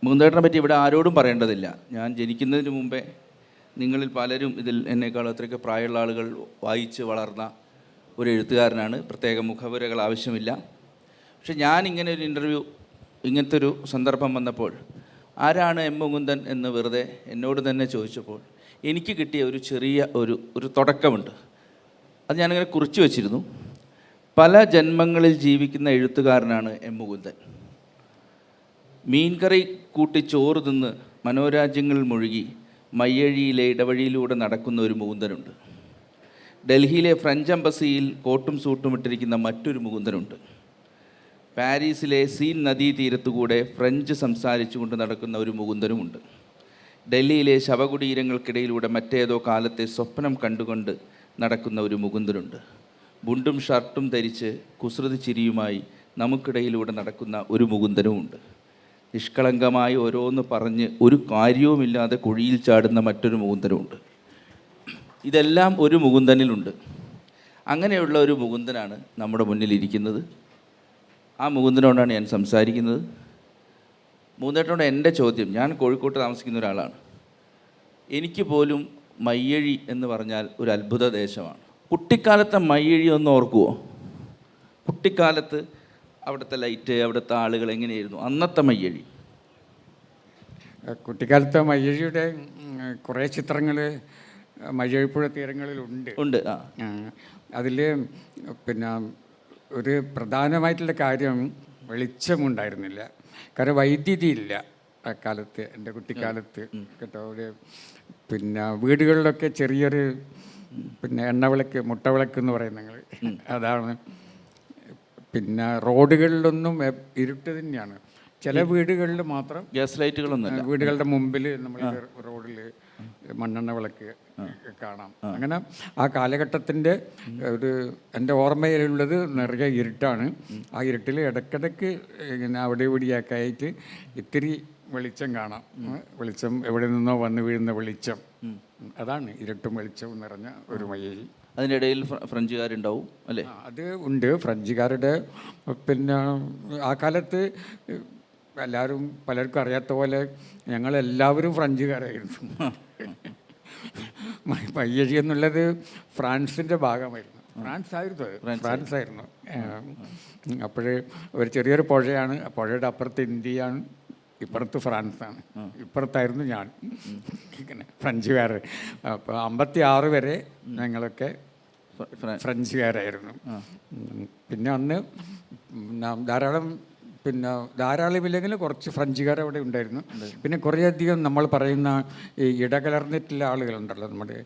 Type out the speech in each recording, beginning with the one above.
മുകുന്ദേട്ടനെ പറ്റി ഇവിടെ ആരോടും പറയേണ്ടതില്ല. ഞാൻ ജനിക്കുന്നതിന് മുമ്പേ നിങ്ങളിൽ പലരും ഇതിൽ എന്നേക്കാൾ അത്രയ്ക്ക് പ്രായമുള്ള ആളുകൾ വായിച്ച് വളർന്ന ഒരു എഴുത്തുകാരനാണ്. പ്രത്യേക മുഖവുരകൾ ആവശ്യമില്ല. പക്ഷെ ഞാൻ ഇങ്ങനെ ഒരു ഇൻ്റർവ്യൂ, ഇങ്ങനത്തെ ഒരു സന്ദർഭം വന്നപ്പോൾ ആരാണ് എം മുകുന്ദൻ എന്ന് വെറുതെ എന്നോട് തന്നെ ചോദിച്ചപ്പോൾ എനിക്ക് കിട്ടിയ ഒരു ചെറിയ ഒരു തുടക്കമുണ്ട്. അത് ഞാനിങ്ങനെ കുറിച്ച് വച്ചിരുന്നു. പല ജന്മങ്ങളിൽ ജീവിക്കുന്ന എഴുത്തുകാരനാണ് എം മുകുന്ദൻ. മീൻകറി കൂട്ടി ചോറ് തിന്ന് മനോരാജ്യങ്ങളിൽ മുഴുകി മയ്യഴിയിലെ ഇടവഴിയിലൂടെ നടക്കുന്ന ഒരു മുകുന്ദനുണ്ട്. ഡൽഹിയിലെ ഫ്രഞ്ച് എംബസിയിൽ കോട്ടും സൂട്ടും ഇട്ടിരിക്കുന്ന മറ്റൊരു മുകുന്ദനുണ്ട്. പാരീസിലെ സീൻ നദീതീരത്തുകൂടെ ഫ്രഞ്ച് സംസാരിച്ചുകൊണ്ട് നടക്കുന്ന ഒരു മുകുന്ദനുമുണ്ട്. ഡൽഹിയിലെ ശവകുടീരങ്ങൾക്കിടയിലൂടെ മറ്റേതോ കാലത്തെ സ്വപ്നം കണ്ടുകൊണ്ട് നടക്കുന്ന ഒരു മുകുന്ദനുണ്ട്. മുണ്ടും ഷർട്ടും ധരിച്ച് കുസൃതി ചിരിയുമായി നമുക്കിടയിലൂടെ നടക്കുന്ന ഒരു മുകുന്ദനുമുണ്ട്. നിഷ്കളങ്കമായി ഓരോന്ന് പറഞ്ഞ് ഒരു കാര്യവുമില്ലാതെ കുഴിയിൽ ചാടുന്ന മറ്റൊരു മുകുന്ദനുമുണ്ട്. ഇതെല്ലാം ഒരു മുകുന്ദനിലുണ്ട്. അങ്ങനെയുള്ള ഒരു മുകുന്ദനാണ് നമ്മുടെ മുന്നിലിരിക്കുന്നത്. ആ മുകുന്ദനോടാണ് ഞാൻ സംസാരിക്കുന്നത്. മുകുന്ദേട്ടനോട് എൻ്റെ ചോദ്യം, ഞാൻ കോഴിക്കോട്ട് താമസിക്കുന്ന ഒരാളാണ്. എനിക്ക് പോലും മയ്യഴി എന്ന് പറഞ്ഞാൽ ഒരു അത്ഭുത ദേശമാണ്. കുട്ടിക്കാലത്തെ മയ്യഴി ഒന്ന് ഓർക്കുമോ? കുട്ടിക്കാലത്ത് അവിടുത്തെ ലൈറ്റ്, അവിടുത്തെ ആളുകൾ എങ്ങനെയായിരുന്നു അന്നത്തെ മയ്യഴി? കുട്ടിക്കാലത്തെ മയ്യഴിയുടെ കുറേ ചിത്രങ്ങൾ മയ്യഴിപ്പുഴ തീരങ്ങളിലുണ്ട്. അതിൽ പിന്നെ ഒരു പ്രധാനമായിട്ടുള്ള കാര്യം വെളിച്ചമുണ്ടായിരുന്നില്ല. കാരണം വൈദ്യുതി ഇല്ല അക്കാലത്ത്, എൻ്റെ കുട്ടിക്കാലത്ത് കേട്ടോ. ഒരു പിന്നെ വീടുകളിലൊക്കെ ചെറിയൊരു പിന്നെ എണ്ണവിളക്ക്, മുട്ടവിളക്ക് എന്ന് പറയും നിങ്ങൾ, അതാണ്. പിന്നെ റോഡുകളിലൊന്നും ഇരുട്ട് തന്നെയാണ്. ചില വീടുകളിൽ മാത്രം ഗ്യാസ് ലൈറ്റുകളൊന്നും, വീടുകളുടെ മുമ്പിൽ നമ്മൾ റോഡിൽ മണ്ണെണ്ണ വിളക്ക് കാണാം. അങ്ങനെ ആ കാലഘട്ടത്തിൻ്റെ ഒരു എൻ്റെ ഓർമ്മയിലുള്ളത് നിറയെ ഇരുട്ടാണ്. ആ ഇരുട്ടിൽ ഇടയ്ക്കിടയ്ക്ക് ഇങ്ങനെ അവിടെ ഇവിടെയൊക്കെ ആയിട്ട് ഇത്തിരി വെളിച്ചം കാണാം. വെളിച്ചം എവിടെ നിന്നോ വന്ന് വീഴുന്ന വെളിച്ചം, അതാണ് ഇരുട്ടും വെളിച്ചവും നിറഞ്ഞ ഒരു മയ്യഴി. അതിൻ്റെ ഇടയിൽ ഫ്രഞ്ചുകാരുണ്ടാവും അല്ലേ? അത് ഉണ്ട്. ഫ്രഞ്ചുകാരുടെ പിന്നെ ആ കാലത്ത് എല്ലാവരും, പലർക്കും അറിയാത്ത പോലെ ഞങ്ങളെല്ലാവരും ഫ്രഞ്ചുകാരായിരുന്നു. മയ്യഴി എന്നുള്ളത് ഫ്രാൻസിൻ്റെ ഭാഗമായിരുന്നു. ഫ്രാൻസായിരുന്നു. അപ്പോൾ ഒരു ചെറിയൊരു പുഴയാണ്. പുഴയുടെ അപ്പുറത്ത് ഇന്ത്യയാണ്, ഇപ്പുറത്ത് ഫ്രാൻസാണ്. ഇപ്പുറത്തായിരുന്നു ഞാൻ, ഇങ്ങനെ ഫ്രഞ്ചുകാർ. അപ്പോൾ 56 വരെ ഞങ്ങളൊക്കെ ഫ്രഞ്ചുകാരായിരുന്നു. പിന്നെ അന്ന് ധാരാളമില്ലെങ്കിൽ കുറച്ച് ഫ്രഞ്ചുകാർ അവിടെ ഉണ്ടായിരുന്നു. പിന്നെ കുറേയധികം നമ്മൾ പറയുന്ന ഈ ഇടകലർന്നിട്ടുള്ള ആളുകളുണ്ടല്ലോ, നമ്മുടെ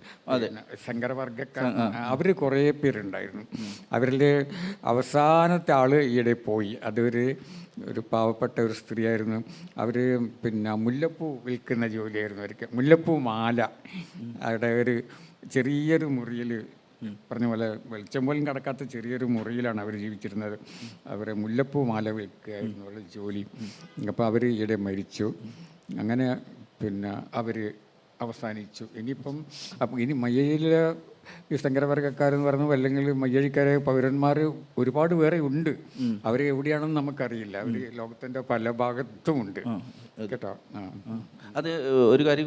ശങ്കരവർഗക്കാർ, അവർ കുറേ പേരുണ്ടായിരുന്നു. അവരിൽ അവസാനത്തെ ആൾ ഈയിടെ പോയി. ഒരു പാവപ്പെട്ട ഒരു സ്ത്രീയായിരുന്നു. അവർ പിന്നെ മുല്ലപ്പൂ വിൽക്കുന്ന ജോലിയായിരുന്നു അവർക്ക്. മുല്ലപ്പൂ മാല, അവിടെ ഒരു ചെറിയൊരു മുറിയിൽ, പറഞ്ഞ പോലെ വെളിച്ചം പോലും കിടക്കാത്ത ചെറിയൊരു മുറിയിലാണ് അവർ ജീവിച്ചിരുന്നത്. അവരെ മുല്ലപ്പൂ മാല വിൽക്കുകയായിരുന്നു അവരുടെ ജോലി. അപ്പോൾ അവർ ഈയിടെ മരിച്ചു. അങ്ങനെ പിന്നെ അവർ അവസാനിച്ചു. ഇനി മയ്യഴിയിലെ ഈ ശങ്കരവർഗക്കാരെന്ന് പറഞ്ഞു, അല്ലെങ്കിൽ മയ്യഴിക്കാരെ പൗരന്മാർ ഒരുപാട് പേരെ ഉണ്ട്. അവർ എവിടെയാണെന്ന് നമുക്കറിയില്ല. അവർ ലോകത്തിൻ്റെ പല ഭാഗത്തുമുണ്ട് കേട്ടോ. അത് ഒരു കാര്യം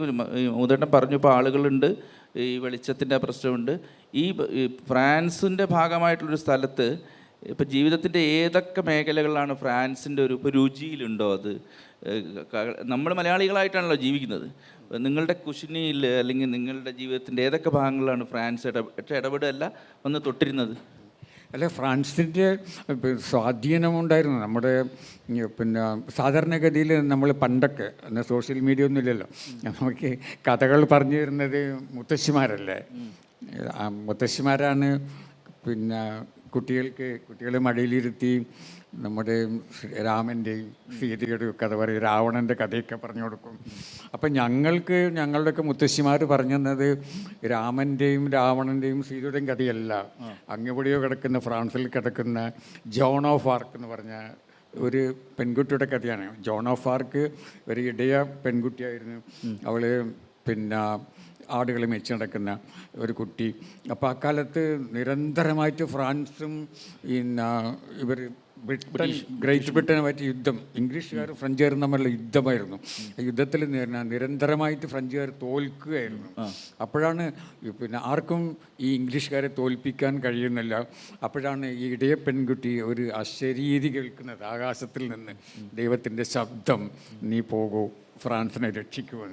മുകുന്ദേട്ടൻ പറഞ്ഞു, ഇപ്പോൾ ആളുകളുണ്ട്, ഈ വെളിച്ചത്തിൻ്റെ പ്രശ്നമുണ്ട്. ഈ ഫ്രാൻസിൻ്റെ ഭാഗമായിട്ടുള്ളൊരു സ്ഥലത്ത് ഇപ്പം ജീവിതത്തിൻ്റെ ഏതൊക്കെ മേഖലകളിലാണ് ഫ്രാൻസിൻ്റെ ഇപ്പോൾ രുചിയിലുണ്ടോ? അത് നമ്മൾ മലയാളികളായിട്ടാണല്ലോ ജീവിക്കുന്നത്. നിങ്ങളുടെ കുശിനിയിൽ അല്ലെങ്കിൽ നിങ്ങളുടെ ജീവിതത്തിൻ്റെ ഏതൊക്കെ ഭാഗങ്ങളിലാണ് ഫ്രാൻസ് ഇടപെടല്ല വന്ന് തൊട്ടിരുന്നത്? അല്ല, ഫ്രാൻസിൻ്റെ സ്വാധീനമുണ്ടായിരുന്നു. നമ്മുടെ പിന്നെ സാധാരണഗതിയിൽ നമ്മൾ പണ്ടൊക്കെ, എന്നാൽ സോഷ്യൽ മീഡിയ ഒന്നും ഇല്ലല്ലോ, നമുക്ക് കഥകൾ പറഞ്ഞു തരുന്നത് മുത്തശ്ശിമാരല്ലേ. മുത്തശ്ശിമാരാണ് പിന്നെ കുട്ടികളെ മടിയിലിരുത്തി നമ്മുടെ രാമൻ്റെയും സീതയുടെയും കഥ പറയും, രാവണൻ്റെ കഥയൊക്കെ പറഞ്ഞു കൊടുക്കും. അപ്പം ഞങ്ങളുടെയൊക്കെ മുത്തശ്ശിമാർ പറഞ്ഞു തന്നത് രാമൻ്റെയും രാവണൻ്റെയും സീതയുടെയും കഥയല്ല, അങ്ങെവിടെയോ കിടക്കുന്ന ഫ്രാൻസിൽ കിടക്കുന്ന ജോൺ ഓഫ് ആർക്ക് എന്ന് പറഞ്ഞ ഒരു പെൺകുട്ടിയുടെ കഥയാണ്. ജോൺ ഓഫ് ആർക്ക് ഒരു ഇടയ പെൺകുട്ടിയായിരുന്നു. അവൾ പിന്നെ ആടുകൾ മെച്ച് നടക്കുന്ന ഒരു കുട്ടി. അപ്പോൾ അക്കാലത്ത് നിരന്തരമായിട്ട് ഫ്രാൻസും പിന്നെ ഇവർ ഗ്രേറ്റ് ബ്രിട്ടനുമായിട്ട് യുദ്ധം, ഇംഗ്ലീഷുകാരും ഫ്രഞ്ചുകാരും തമ്മിലുള്ള യുദ്ധമായിരുന്നു. ആ യുദ്ധത്തിൽ നിരന്തരമായിട്ട് ഫ്രഞ്ചുകാർ തോൽക്കുകയായിരുന്നു. അപ്പോഴാണ് പിന്നെ ആർക്കും ഈ ഇംഗ്ലീഷുകാരെ തോൽപ്പിക്കാൻ കഴിയുന്നില്ല. അപ്പോഴാണ് ഈ ഇടയ പെൺകുട്ടി ഒരു അശരീരി കേൾക്കുന്നത്, ആകാശത്തിൽ നിന്ന് ദൈവത്തിൻ്റെ ശബ്ദം, നീ പോകൂ, ഫ്രാൻസിനെ രക്ഷിക്കുവാൻ.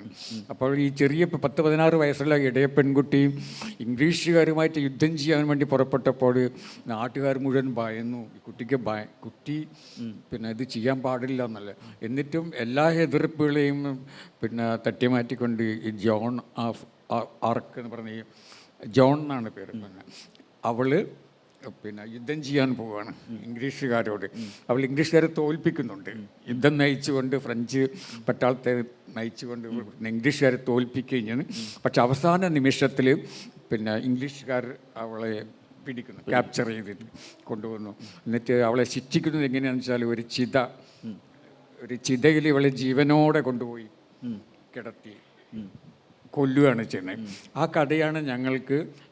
അപ്പോൾ ഈ ചെറിയ 10-16 വയസ്സുള്ള ഇടയ പെൺകുട്ടി ഇംഗ്ലീഷുകാരുമായിട്ട് യുദ്ധം ചെയ്യാൻ വേണ്ടി പുറപ്പെട്ടപ്പോൾ നാട്ടുകാർ മുഴുവൻ ഭയന്നു. ഈ കുട്ടിക്ക് കുട്ടി പിന്നെ ഇത് ചെയ്യാൻ പാടില്ല എന്നല്ല. എന്നിട്ടും എല്ലാ എതിർപ്പുകളെയും പിന്നെ തട്ടിമാറ്റിക്കൊണ്ട് ഈ ജോൺ ഓഫ് ആർക്ക് എന്ന് പറഞ്ഞ ജോൺ എന്നാണ് പേര്, പിന്നെ അവള് പിന്നെ യുദ്ധം ചെയ്യാൻ പോവുകയാണ് ഇംഗ്ലീഷുകാരോട്. അവൾ ഇംഗ്ലീഷുകാരെ തോൽപ്പിക്കുന്നുണ്ട്, യുദ്ധം നയിച്ചുകൊണ്ട്, ഫ്രഞ്ച് പട്ടാളത്തെ നയിച്ചുകൊണ്ട് ഇംഗ്ലീഷുകാരെ തോൽപ്പിക്കുകയും. പക്ഷെ അവസാന നിമിഷത്തിൽ പിന്നെ ഇംഗ്ലീഷുകാർ അവളെ പിടിക്കുന്നു, ക്യാപ്ചർ ചെയ്തിട്ട് കൊണ്ടുവന്നു. എന്നിട്ട് അവളെ ശിക്ഷിക്കുന്നത് എങ്ങനെയാണെന്ന് വെച്ചാൽ ഒരു ചിതയിൽ ഇവളെ ജീവനോടെ കൊണ്ടുപോയി കിടത്തി കൊല്ലുകയാണ് ചെയ്യുന്നത്. ആ കഥയാണ്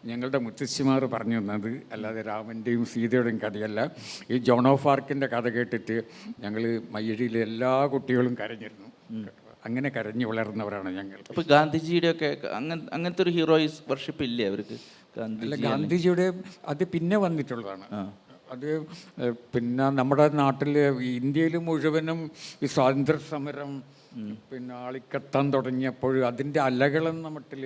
ഞങ്ങളുടെ മുത്തശ്ശിമാർ പറഞ്ഞു തന്നത്, അല്ലാതെ രാമൻ്റെയും സീതയുടെയും കഥയല്ല. ഈ ജോൺ ഓഫ് ആർക്കിൻ്റെ കഥ കേട്ടിട്ട് ഞങ്ങൾ മയ്യഴിയിലെ എല്ലാ കുട്ടികളും കരഞ്ഞിരുന്നു. അങ്ങനെ കരഞ്ഞു വളർന്നവരാണ് ഞങ്ങൾ. അപ്പോൾ ഗാന്ധിജിയുടെ ഒക്കെ അങ്ങനത്തെ ഒരു ഹീറോയിസ് വർഷിപ്പ് ഇല്ലേ അവർക്ക്? അല്ല, ഗാന്ധിജിയുടെ അത് പിന്നെ വന്നിട്ടുള്ളതാണ്. അത് പിന്നെ നമ്മുടെ നാട്ടിൽ, ഇന്ത്യയിൽ മുഴുവനും ഈ സ്വാതന്ത്ര്യ സമരം പിന്നെ ആളിക്കത്താൻ തുടങ്ങിയപ്പോൾ അതിൻ്റെ അലകളെന്ന മട്ടിൽ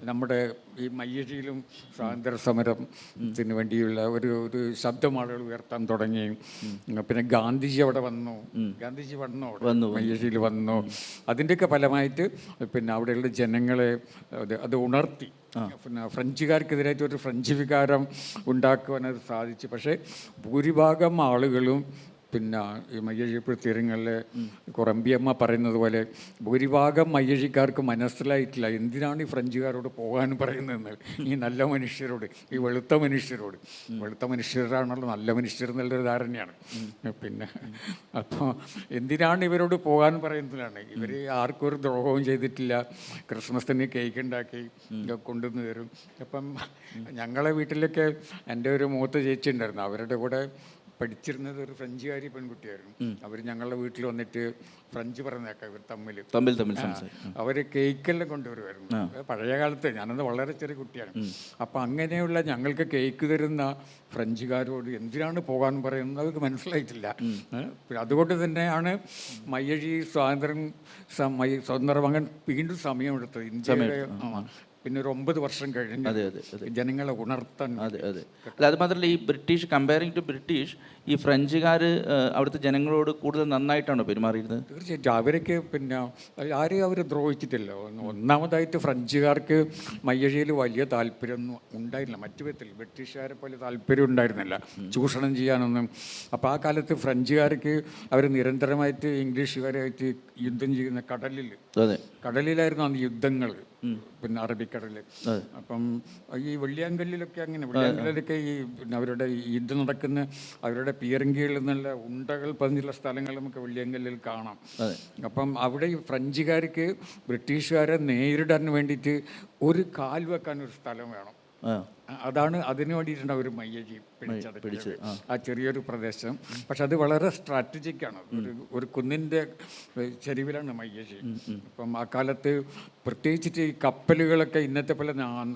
നമ്മുടെ ഈ മയ്യഴിയിലും സ്വാതന്ത്ര്യ സമരത്തിന് വേണ്ടിയുള്ള ഒരു ശബ്ദം ആളുകൾ ഉയർത്താൻ തുടങ്ങി. പിന്നെ ഗാന്ധിജി അവിടെ വന്നു, മയ്യഴിയിൽ വന്നു. അതിൻ്റെയൊക്കെ ഫലമായിട്ട് പിന്നെ അവിടെയുള്ള ജനങ്ങളെ അത് ഉണർത്തി. പിന്നെ ഫ്രഞ്ചുകാർക്കെതിരായിട്ട് ഒരു ഫ്രഞ്ച് വികാരം ഉണ്ടാക്കുവാൻ അത് സാധിച്ചു. പക്ഷേ ഭൂരിഭാഗം ആളുകളും പിന്നെ ഈ മയ്യഴിപ്പുഴ തീരങ്ങളിലെ കുറമ്പിയമ്മ പറയുന്നത് പോലെ ഭൂരിഭാഗം മയ്യഴിക്കാർക്ക് മനസ്സിലായിട്ടില്ല എന്തിനാണ് ഈ ഫ്രഞ്ചുകാരോട് പോകാൻ പറയുന്നതെന്ന്. ഈ നല്ല മനുഷ്യരോട്, ഈ വെളുത്ത മനുഷ്യരാണല്ലോ നല്ല മനുഷ്യർ എന്നുള്ളൊരു ധാരണയാണ്. പിന്നെ അപ്പോൾ എന്തിനാണ് ഇവരോട് പോകാൻ പറയുന്നതാണ്. ഇവർ ആർക്കും ഒരു ദ്രോഹവും ചെയ്തിട്ടില്ല. ക്രിസ്മസിന് കേക്ക് ഉണ്ടാക്കി കൊണ്ടുവന്ന് തരും. അപ്പം ഞങ്ങളെ വീട്ടിലൊക്കെ എൻ്റെ ഒരു മൂത്ത ചേച്ചി ഉണ്ടായിരുന്നു, അവരുടെ കൂടെ പഠിച്ചിരുന്നത് ഒരു ഫ്രഞ്ചുകാരി പെൺകുട്ടിയായിരുന്നു. അവർ ഞങ്ങളുടെ വീട്ടിൽ വന്നിട്ട് ഫ്രഞ്ച് പറഞ്ഞേക്കാം, ഇവർ തമ്മിൽ അവർ കേക്കെല്ലാം കൊണ്ടുവരുമായിരുന്നു. പഴയ കാലത്ത്, ഞാനന്ന് വളരെ ചെറിയ കുട്ടിയാണ്. അപ്പം അങ്ങനെയുള്ള ഞങ്ങൾക്ക് കേക്ക് തരുന്ന ഫ്രഞ്ചുകാരോട് എന്തിനാണ് പോകാൻ പറയുന്നത് അവർക്ക് മനസ്സിലായിട്ടില്ല. അതുകൊണ്ട് തന്നെയാണ് മയ്യഴി സ്വതന്ത്രം അങ്ങനെ വീണ്ടും സമയമെടുത്തത്. ഇന്ത്യയുടെ പിന്നെ ഒരു 9 വർഷം കഴിഞ്ഞ് ജനങ്ങളെ ഉണർത്താൻ. അത് മാത്രമല്ല, ഈ ബ്രിട്ടീഷ്, കമ്പയറിംഗ് ടു ബ്രിട്ടീഷ്, ഈ ഫ്രഞ്ചുകാർ അവിടുത്തെ ജനങ്ങളോട് കൂടുതൽ നന്നായിട്ടാണോ പെരുമാറിയിരുന്നത്? തീർച്ചയായിട്ടും. അവരൊക്കെ പിന്നെ ആരെയും അവർ ദ്രോഹിച്ചിട്ടില്ല. ഒന്നാമതായിട്ട് ഫ്രഞ്ചുകാർക്ക് മയ്യഴിയിൽ വലിയ താല്പര്യമൊന്നും ഉണ്ടായിരുന്നില്ല. മറ്റു വിധത്തിൽ ബ്രിട്ടീഷുകാരെ പോലെ താല്പര്യം ഉണ്ടായിരുന്നില്ല ചൂഷണം ചെയ്യാനൊന്നും. അപ്പോൾ ആ കാലത്ത് ഫ്രഞ്ചുകാർക്ക് അവർ നിരന്തരമായിട്ട് ഇംഗ്ലീഷുകാരായിട്ട് യുദ്ധം ചെയ്യുന്ന കടലിലായിരുന്നു അന്ന് യുദ്ധങ്ങൾ, പിന്നെ അറബിക്കടലിൽ. അപ്പം ഈ വെള്ളിയാങ്കല്ലിലൊക്കെ അങ്ങനെ, വെള്ളിയാങ്കല്ലിലൊക്കെ ഈ പിന്നെ അവരുടെ യുദ്ധം നടക്കുന്ന അവരുടെ പീരങ്കികളിൽ നിന്നുള്ള ഉണ്ടകൾ പതിഞ്ഞുള്ള സ്ഥലങ്ങൾ നമുക്ക് വെള്ളിയാങ്കല്ലിൽ കാണാം. അപ്പം അവിടെ ഈ ഫ്രഞ്ചുകാർക്ക് ബ്രിട്ടീഷുകാരെ നേരിടാൻ വേണ്ടിയിട്ട് ഒരു കാൽ വെക്കാൻ ഒരു സ്ഥലം വേണം. അതാണ് അതിന് വേണ്ടിയിട്ടുണ്ട് അവർ മയ്യഴി പിടിച്ചത്, ആ ചെറിയൊരു പ്രദേശം. പക്ഷെ അത് വളരെ സ്ട്രാറ്റജിക്കാണ്. ഒരു കുന്നിൻ്റെ ചെരിവിലാണ് മയ്യഴി. അപ്പം ആ കാലത്ത് പ്രത്യേകിച്ചിട്ട് ഈ കപ്പലുകളൊക്കെ ഇന്നത്തെ പോലെ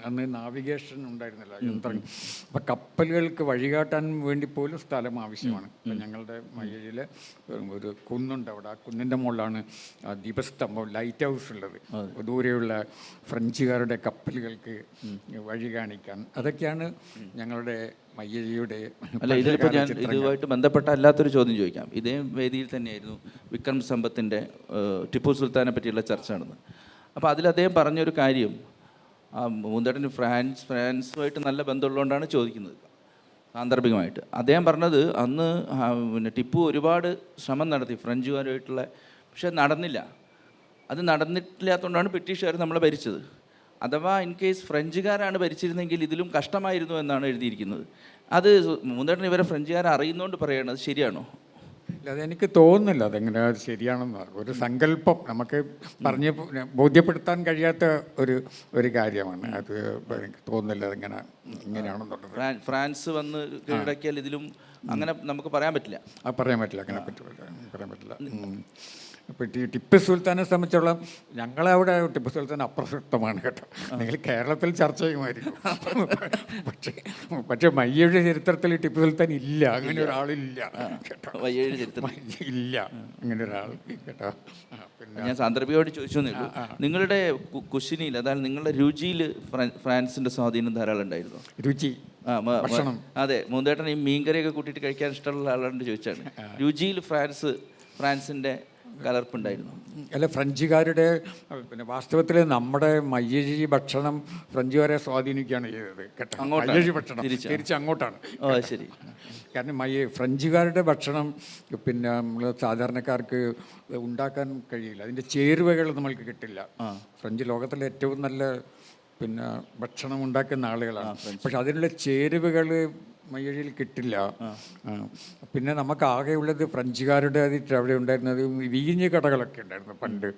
അന്ന് നാവിഗേഷൻ ഉണ്ടായിരുന്നില്ല, യന്ത്രം. അപ്പം കപ്പലുകൾക്ക് വഴികാട്ടാൻ വേണ്ടി പോലും സ്ഥലം ആവശ്യമാണ്. അപ്പം ഞങ്ങളുടെ മയ്യഴിയിൽ ഒരു കുന്നുണ്ട്, അവിടെ ആ കുന്നിൻ്റെ മുകളിലാണ് ദീപസ്തംഭം, ലൈറ്റ് ഹൗസ് ഉള്ളത്. ദൂരെയുള്ള ഫ്രഞ്ചുകാരുടെ കപ്പലുകൾക്ക് വഴി കാണിക്കാൻ. അതൊക്കെയാണ് ഞങ്ങളുടെ മയ്യഴിയുടെ. അല്ല, ഇതിലിപ്പോൾ ഞാൻ ഇതുമായിട്ട് ബന്ധപ്പെട്ട അല്ലാത്തൊരു ചോദ്യം ചോദിക്കാം. ഇതേ വേദിയിൽ തന്നെയായിരുന്നു വിക്രം സമ്പത്തിൻ്റെ ടിപ്പു സുൽത്താനെ പറ്റിയുള്ള ചർച്ച നടന്നത്. അപ്പോൾ അതിൽ അദ്ദേഹം പറഞ്ഞൊരു കാര്യം, മൂന്തേട്ടന് ഫ്രാൻസുമായിട്ട് നല്ല ബന്ധമുള്ളതുകൊണ്ടാണ് ചോദിക്കുന്നത് സാന്ദർഭികമായിട്ട്. അദ്ദേഹം പറഞ്ഞത് അന്ന് പിന്നെ ടിപ്പു ഒരുപാട് ശ്രമം നടത്തി ഫ്രഞ്ചുകാരുമായിട്ടുള്ള, പക്ഷെ നടന്നില്ല. അത് നടന്നിട്ടില്ലാത്തതുകൊണ്ടാണ് ബ്രിട്ടീഷുകാർ നമ്മളെ ഭരിച്ചത്. അഥവാ ഇൻ കേസ് ഫ്രഞ്ചുകാരാണ് ഭരിച്ചിരുന്നെങ്കിൽ ഇതിലും കഷ്ടമായിരുന്നു എന്നാണ് എഴുതിയിരിക്കുന്നത്. അത് മൂന്തേട്ടൻ ഇവരെ ഫ്രഞ്ചുകാരെ അറിയുന്നതുകൊണ്ട് പറയുകയാണ്, അത് ശരിയാണോ? അല്ല, അതെനിക്ക് തോന്നുന്നില്ല അതെങ്ങനെ അത് ശരിയാണെന്ന്. ഒരു സങ്കല്പം നമുക്ക് പറഞ്ഞ് ബോധ്യപ്പെടുത്താൻ കഴിയാത്ത ഒരു കാര്യമാണ് അത്. എനിക്ക് തോന്നുന്നില്ല അതെങ്ങനെ ഇങ്ങനെയാണെന്നുള്ളത്. ഫ്രാൻസ് വന്ന് കീഴടക്കിയാൽ ഇതിലും അങ്ങനെ നമുക്ക് പറയാൻ പറ്റില്ല. പറയാൻ പറ്റില്ല, അങ്ങനെ പറയാൻ പറ്റില്ല. ഇപ്പോൾ ടിപ്പു സുൽത്താനെ സംബന്ധിച്ചോളം ഞങ്ങളവിടെ ടിപ്പു സുൽത്താൻ അപ്രസക്തമാണ് കേട്ടോ. നിങ്ങൾ കേരളത്തിൽ ചർച്ച ചെയ്യുമായിരിക്കും. പക്ഷേ മയ്യഴിയുടെ ചരിത്രത്തിൽ ടിപ്പു സുൽത്താൻ ഇല്ല, അങ്ങനെ ഒരാളില്ല കേട്ടോ. മയ്യഴിയുടെ ചരിത്രം ഇല്ല അങ്ങനെ ഒരാൾ കേട്ടോ. പിന്നെ ഞാൻ സാന്ദർഭികമായിട്ട് ചോദിച്ചു, നിങ്ങളുടെ കുശിനിയിൽ, അതായത് നിങ്ങളുടെ രുചിയിൽ ഫ്രാൻസിന്റെ സ്വാധീനം ധാരാളം ഉണ്ടായിരുന്നു? രുചി, ഭക്ഷണം. അതെ, മൂന്തേട്ടൻ ഈ മീൻകറിയൊക്കെ കൂട്ടിയിട്ട് കഴിക്കാൻ ഇഷ്ടമുള്ള ആളാണ്ട് ചോദിച്ചാണ്. രുചിയിൽ ഫ്രാൻസിന്റെ കലർപ്പുണ്ടായിരുന്നു? അല്ല, ഫ്രഞ്ചുകാരുടെ പിന്നെ വാസ്തവത്തിൽ നമ്മുടെ മയ്യഴി ഭക്ഷണം ഫ്രഞ്ചുകാരെ സ്വാധീനിക്കുകയാണ് ചെയ്തത് കേട്ടോ. മയ്യഴി ഭക്ഷണം തിരിച്ച് അങ്ങോട്ടാണ്. ശരി. കാരണം ഫ്രഞ്ചുകാരുടെ ഭക്ഷണം പിന്നെ നമ്മൾ സാധാരണക്കാർക്ക് ഉണ്ടാക്കാൻ കഴിയില്ല, അതിൻ്റെ ചേരുവകൾ നമ്മൾക്ക് കിട്ടില്ല. ഫ്രഞ്ച് ലോകത്തിലെ ഏറ്റവും നല്ല പിന്നെ ഭക്ഷണം ഉണ്ടാക്കുന്ന ആളുകളാണ്, പക്ഷെ അതിനുള്ള ചേരുവകൾ മയ്യഴിയിൽ കിട്ടില്ല. പിന്നെ നമുക്ക് ആകെയുള്ളത് ഫ്രഞ്ചുകാരുടെ അവിടെ ഉണ്ടായിരുന്നത് വീഞ്ഞ് കടകളൊക്കെ ഉണ്ടായിരുന്നു പണ്ട്.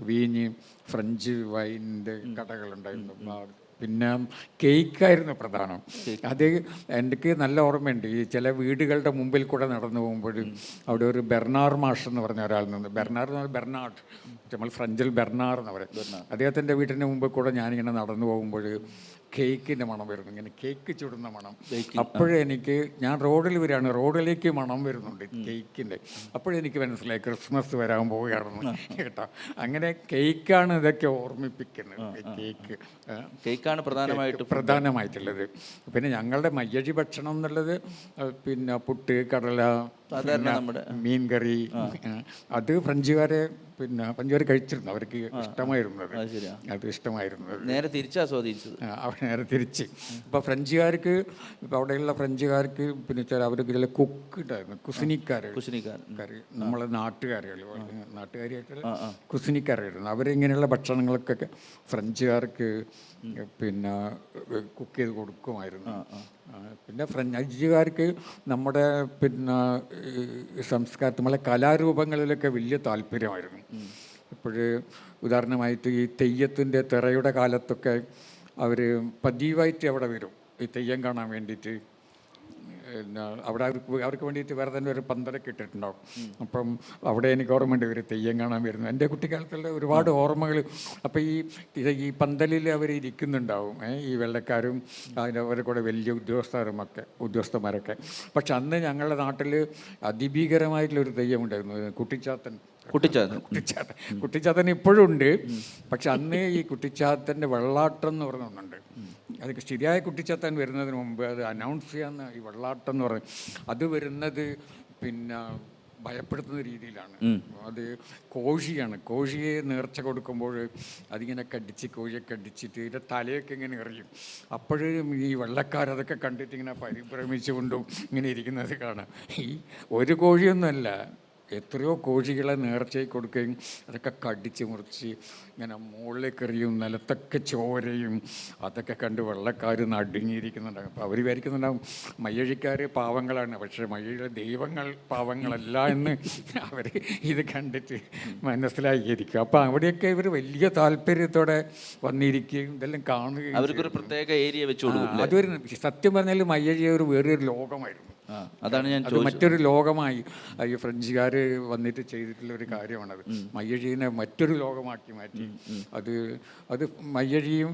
വീഞ്ഞ്, ഫ്രഞ്ച് വൈനിൻ്റെ കടകളുണ്ടായിരുന്നു. പിന്നെ കേക്കായിരുന്നു പ്രധാനം. അത് എനിക്ക് നല്ല ഓർമ്മയുണ്ട്. ഈ ചില വീടുകളുടെ മുമ്പിൽ കൂടെ നടന്നു പോകുമ്പോൾ അവിടെ ഒരു ബെർണാർ മാഷ് എന്ന് പറഞ്ഞ ഒരാൾ നിന്ന്, ബെർണാർഡ്, നമ്മൾ ഫ്രഞ്ചിൽ ബെർണാർ എന്ന് പറയും. അദ്ദേഹത്തിൻ്റെ വീട്ടിൻ്റെ മുമ്പിൽ കൂടെ ഞാനിങ്ങനെ നടന്നു പോകുമ്പോൾ കേക്കിൻ്റെ മണം വരുന്നു, ഇങ്ങനെ കേക്ക് ചുടുന്ന മണം. അപ്പോഴെനിക്ക്, ഞാൻ റോഡിൽ വരികയാണ്, റോഡിലേക്ക് മണം വരുന്നുണ്ട് കേക്കിൻ്റെ. അപ്പോഴെനിക്ക് മനസ്സിലായി ക്രിസ്മസ് വരാൻ പോവുകയാണെന്ന് കേട്ടോ. അങ്ങനെ കേക്കാണ് ഇതൊക്കെ ഓർമ്മിപ്പിക്കുന്നത്. കേക്കാണ് പ്രധാനമായിട്ടുള്ളത്. പിന്നെ ഞങ്ങളുടെ മയ്യഴി ഭക്ഷണം എന്നുള്ളത് പിന്നെ പുട്ട്, കടല, മീൻകറി, അത് ഫ്രഞ്ചുകാർ കഴിച്ചിരുന്നു, അവർക്ക് ഇഷ്ടമായിരുന്നത്. അത് ഇഷ്ടമായിരുന്നത്. നേരെ തിരിച്ചാ സ്വാധീനിച്ചത്. നേരെ തിരിച്ച്. ഇപ്പോൾ ഫ്രഞ്ചുകാർക്ക്, ഇപ്പോൾ അവിടെയുള്ള ഫ്രഞ്ചുകാർക്ക് പിന്നെ വെച്ചാൽ അവർക്ക് ചില കുക്ക് ഉണ്ടായിരുന്നു, കുസിനിക്കാർ, നമ്മളെ നാട്ടുകാരായിട്ടുള്ള കുസിനിക്കാരായിരുന്നു. അവരിങ്ങനെയുള്ള ഭക്ഷണങ്ങൾക്കൊക്കെ ഫ്രഞ്ചുകാർക്ക് പിന്നെ കുക്ക് ചെയ്ത് കൊടുക്കുമായിരുന്നു. പിന്നെ ഫ്രഞ്ചുകാർക്ക് നമ്മുടെ പിന്നെ സംസ്കാരത്തിൽ, നമ്മളെ കലാരൂപങ്ങളിലൊക്കെ വലിയ താല്പര്യമായിരുന്നു. ഇപ്പോൾ ഉദാഹരണമായിട്ട് ഈ തെയ്യത്തിൻ്റെ തിറയുടെ കാലത്തൊക്കെ അവർ പതിവായിട്ട് അവിടെ വരും ഈ തെയ്യം കാണാൻ വേണ്ടിയിട്ട്. പിന്നെ അവിടെ അവർക്ക് വേണ്ടിയിട്ട് വേറെ തന്നെ ഒരു പന്തലൊക്കെ ഇട്ടിട്ടുണ്ടാവും. അപ്പം അവിടെ എനിക്ക് ഓർമ്മയുണ്ട് ഇവർ തെയ്യം കാണാൻ വരുന്നു. എൻ്റെ കുട്ടിക്കാലത്തുള്ള ഒരുപാട് ഓർമ്മകൾ. അപ്പോൾ ഈ പന്തലിൽ അവർ ഇരിക്കുന്നുണ്ടാവും, ഈ വെള്ളക്കാരും അവരുടെ കൂടെ വലിയ ഉദ്യോഗസ്ഥന്മാരൊക്കെ. പക്ഷെ അന്ന് ഞങ്ങളുടെ നാട്ടിൽ അതിഭീകരമായിട്ടുള്ളൊരു തെയ്യം ഉണ്ടായിരുന്നു, കുട്ടിച്ചാത്തൻ ഇപ്പോഴും ഉണ്ട്. പക്ഷെ അന്ന് ഈ കുട്ടിച്ചാത്തൻ്റെ വെള്ളാട്ടം എന്ന് പറഞ്ഞ ഒന്നുണ്ട്. അത് ശരിയായ കുട്ടിച്ചാത്തൻ വരുന്നതിന് മുമ്പ് അത് അനൗൺസ് ചെയ്യാന്ന്, ഈ വെള്ളാട്ടം എന്ന് പറയും, അത് വരുന്നത് പിന്നെ ഭയപ്പെടുത്തുന്ന രീതിയിലാണ്. അത് കോഴിയാണ്. കോഴിയെ നേർച്ച കൊടുക്കുമ്പോൾ അതിങ്ങനെ കോഴിയെ കടിച്ചിട്ട് ഇതിൻ്റെ തലയൊക്കെ ഇങ്ങനെ എറിയും. അപ്പോഴും ഈ വെള്ളക്കാരതൊക്കെ കണ്ടിട്ട് ഇങ്ങനെ പരിഭ്രമിച്ചുകൊണ്ടും ഇങ്ങനെ ഇരിക്കുന്നത് കാണാം. ഈ ഒരു കോഴിയൊന്നുമല്ല, എത്രയോ കോഴികളെ നേർച്ചയായി കൊടുക്കുകയും അതൊക്കെ കടിച്ച് മുറിച്ച് ഇങ്ങനെ മുകളിലേക്ക് എറിയും, നിലത്തൊക്കെ ചോരയും അതൊക്കെ കണ്ട് വെള്ളക്കാർ നടുങ്ങിയിരിക്കുന്നുണ്ടാകും. അപ്പോൾ അവർ വിചാരിക്കുന്നുണ്ടാകും മയ്യഴിക്കാർ പാവങ്ങളാണ്, പക്ഷേ മയ്യഴിയിലെ ദൈവങ്ങൾ പാവങ്ങളല്ല എന്ന് അവർ ഇത് കണ്ടിട്ട് മനസ്സിലാക്കിയിരിക്കും. അപ്പോൾ അവിടെയൊക്കെ ഇവർ വലിയ താല്പര്യത്തോടെ വന്നിരിക്കുകയും ഇതെല്ലാം കാണുകയും അവർക്കൊരു പ്രത്യേക ഏരിയ വെച്ചു കൊടുക്കും. അതൊരു സത്യം പറഞ്ഞാൽ മയ്യഴി ഒരു വേറൊരു ലോകമായിരുന്നു. അതാണ് ഞാൻ അത് മറ്റൊരു ലോകമായി ഈ ഫ്രഞ്ചുകാർ വന്നിട്ട് ചെയ്തിട്ടുള്ളൊരു കാര്യമാണത്. മയ്യഴീനെ മറ്റൊരു ലോകമാക്കി മാറ്റി. അത് മയ്യഴിയും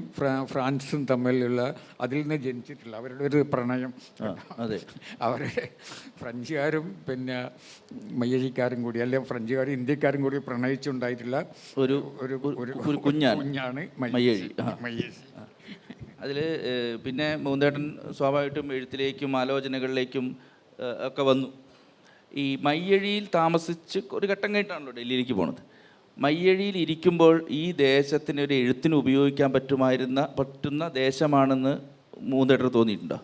ഫ്രാൻസും തമ്മിലുള്ള, അതിൽ നിന്ന് ജനിച്ചിട്ടുള്ള അവരുടെ ഒരു പ്രണയം. അവരുടെ ഫ്രഞ്ചുകാരും പിന്നെ മയ്യഴിക്കാരും കൂടി, അല്ലെങ്കിൽ ഫ്രഞ്ചുകാരും ഇന്ത്യക്കാരും കൂടി പ്രണയിച്ചുണ്ടായിട്ടുള്ള ഒരു കുഞ്ഞാണ് മയ്യഴി. അതിൽ പിന്നെ മൂന്തേട്ടൻ സ്വാഭാവികമായിട്ടും എഴുത്തിലേക്കും ആലോചനകളിലേക്കും ഒക്കെ വന്നു. ഈ മയ്യഴിയിൽ താമസിച്ച് ഒരു ഘട്ടം കഴിഞ്ഞിട്ടാണല്ലോ ഡൽഹിയിലേക്ക് പോണത്. മയ്യഴിയിൽ ഇരിക്കുമ്പോൾ ഈ ദേശത്തിന് ഒരു എഴുത്തിന് ഉപയോഗിക്കാൻ പറ്റുന്ന ദേശമാണെന്ന് മൂന്തേട്ടന് തോന്നിയിട്ടുണ്ടോ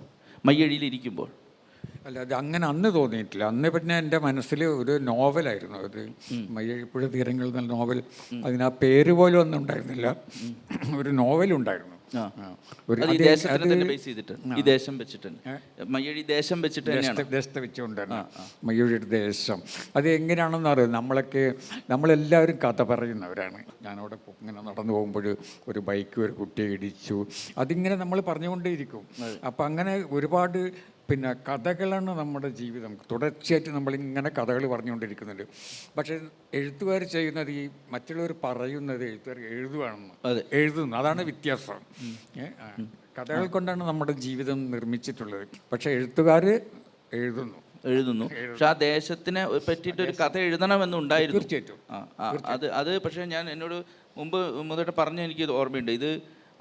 മയ്യഴിയിൽ ഇരിക്കുമ്പോൾ? അല്ല, അത് അങ്ങനെ അന്ന് തോന്നിയിട്ടില്ല. അന്ന് പിന്നെ എൻ്റെ മനസ്സിൽ ഒരു നോവലായിരുന്നു അത്, മയ്യഴിപ്പുഴ തീരങ്ങൾ എന്ന നോവൽ. അതിന് ആ പേര് പോലും ഒന്നും ഉണ്ടായിരുന്നില്ല, ഒരു നോവലുണ്ടായിരുന്നു. അത് ഈ ദേശത്തിനെ തന്നെ ബേസ് ചെയ്തിട്ട്, ഈ ദേശം വെച്ചിട്ട് മയ്യഴി ദേശം വെച്ചിട്ട് ദേശത്തെ വെച്ചുകൊണ്ടാണ് മയ്യഴിയുടെ ദേശം. അത് എങ്ങനെയാണെന്ന് അറിയാം. നമ്മളെല്ലാവരും കഥ പറയുന്നവരാണ്. ഞാനവിടെ ഇങ്ങനെ നടന്നു പോകുമ്പോൾ ഒരു ബൈക്ക് ഒരു കുട്ടിയെ ഇടിച്ചു, അതിങ്ങനെ നമ്മൾ പറഞ്ഞുകൊണ്ടേയിരിക്കും. അപ്പം അങ്ങനെ ഒരുപാട് കഥകളാണ് നമ്മുടെ ജീവിതം. തുടർച്ചയായിട്ട് നമ്മളിങ്ങനെ കഥകൾ പറഞ്ഞുകൊണ്ടിരിക്കുന്നുണ്ട്. പക്ഷേ എഴുത്തുകാർ ചെയ്യുന്നത് ഈ മറ്റുള്ളവർ പറയുന്നത് എഴുത്തുകാർ എഴുതുന്നു. അതാണ് വ്യത്യാസം. കഥകൾ കൊണ്ടാണ് നമ്മുടെ ജീവിതം നിർമ്മിച്ചിട്ടുള്ളത്. പക്ഷേ എഴുത്തുകാർ എഴുതുന്നു. പക്ഷെ ആ ദേശത്തിനെ പറ്റിയിട്ട് ഒരു കഥ എഴുതണമെന്നുണ്ടായിരുന്നു. തീർച്ചയായിട്ടും. അത് പക്ഷേ ഞാൻ എന്നോട് മുതട്ട് പറഞ്ഞ എനിക്ക് ഓർമ്മയുണ്ട്. ഇത്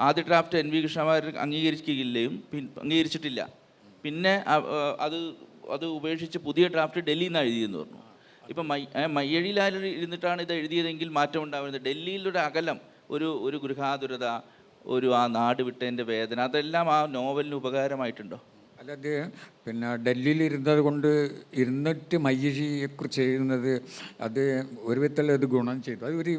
ആദ്യ ഡ്രാഫ്റ്റ് NV കൃഷ്ണമാർ അംഗീകരിച്ചിട്ടില്ല. പിന്നെ അത് ഉപേക്ഷിച്ച് പുതിയ ഡ്രാഫ്റ്റ് ഡൽഹിയിൽ നിന്ന് എഴുതിയെന്ന് പറഞ്ഞു. ഇപ്പം മയ്യഴിയിൽ ഇരുന്നിട്ടാണ് ഇത് എഴുതിയതെങ്കിൽ മാറ്റം ഉണ്ടാവുന്നത്. ഡൽഹിയിലൊരു അകലം, ഒരു ഗൃഹാതുരത, ആ നാട് വിട്ടതിൻ്റെ വേദന, അതെല്ലാം ആ നോവലിന് ഉപകാരമായിട്ടുണ്ടോ? അല്ലാതെ ഡൽഹിയിൽ ഇരുന്നിട്ട് മയ്യഴിയെക്കുറിച്ച് എഴുതുന്നത് അത് ഒരു വിധത്തിൽ അത് ഗുണം ചെയ്തു. അത്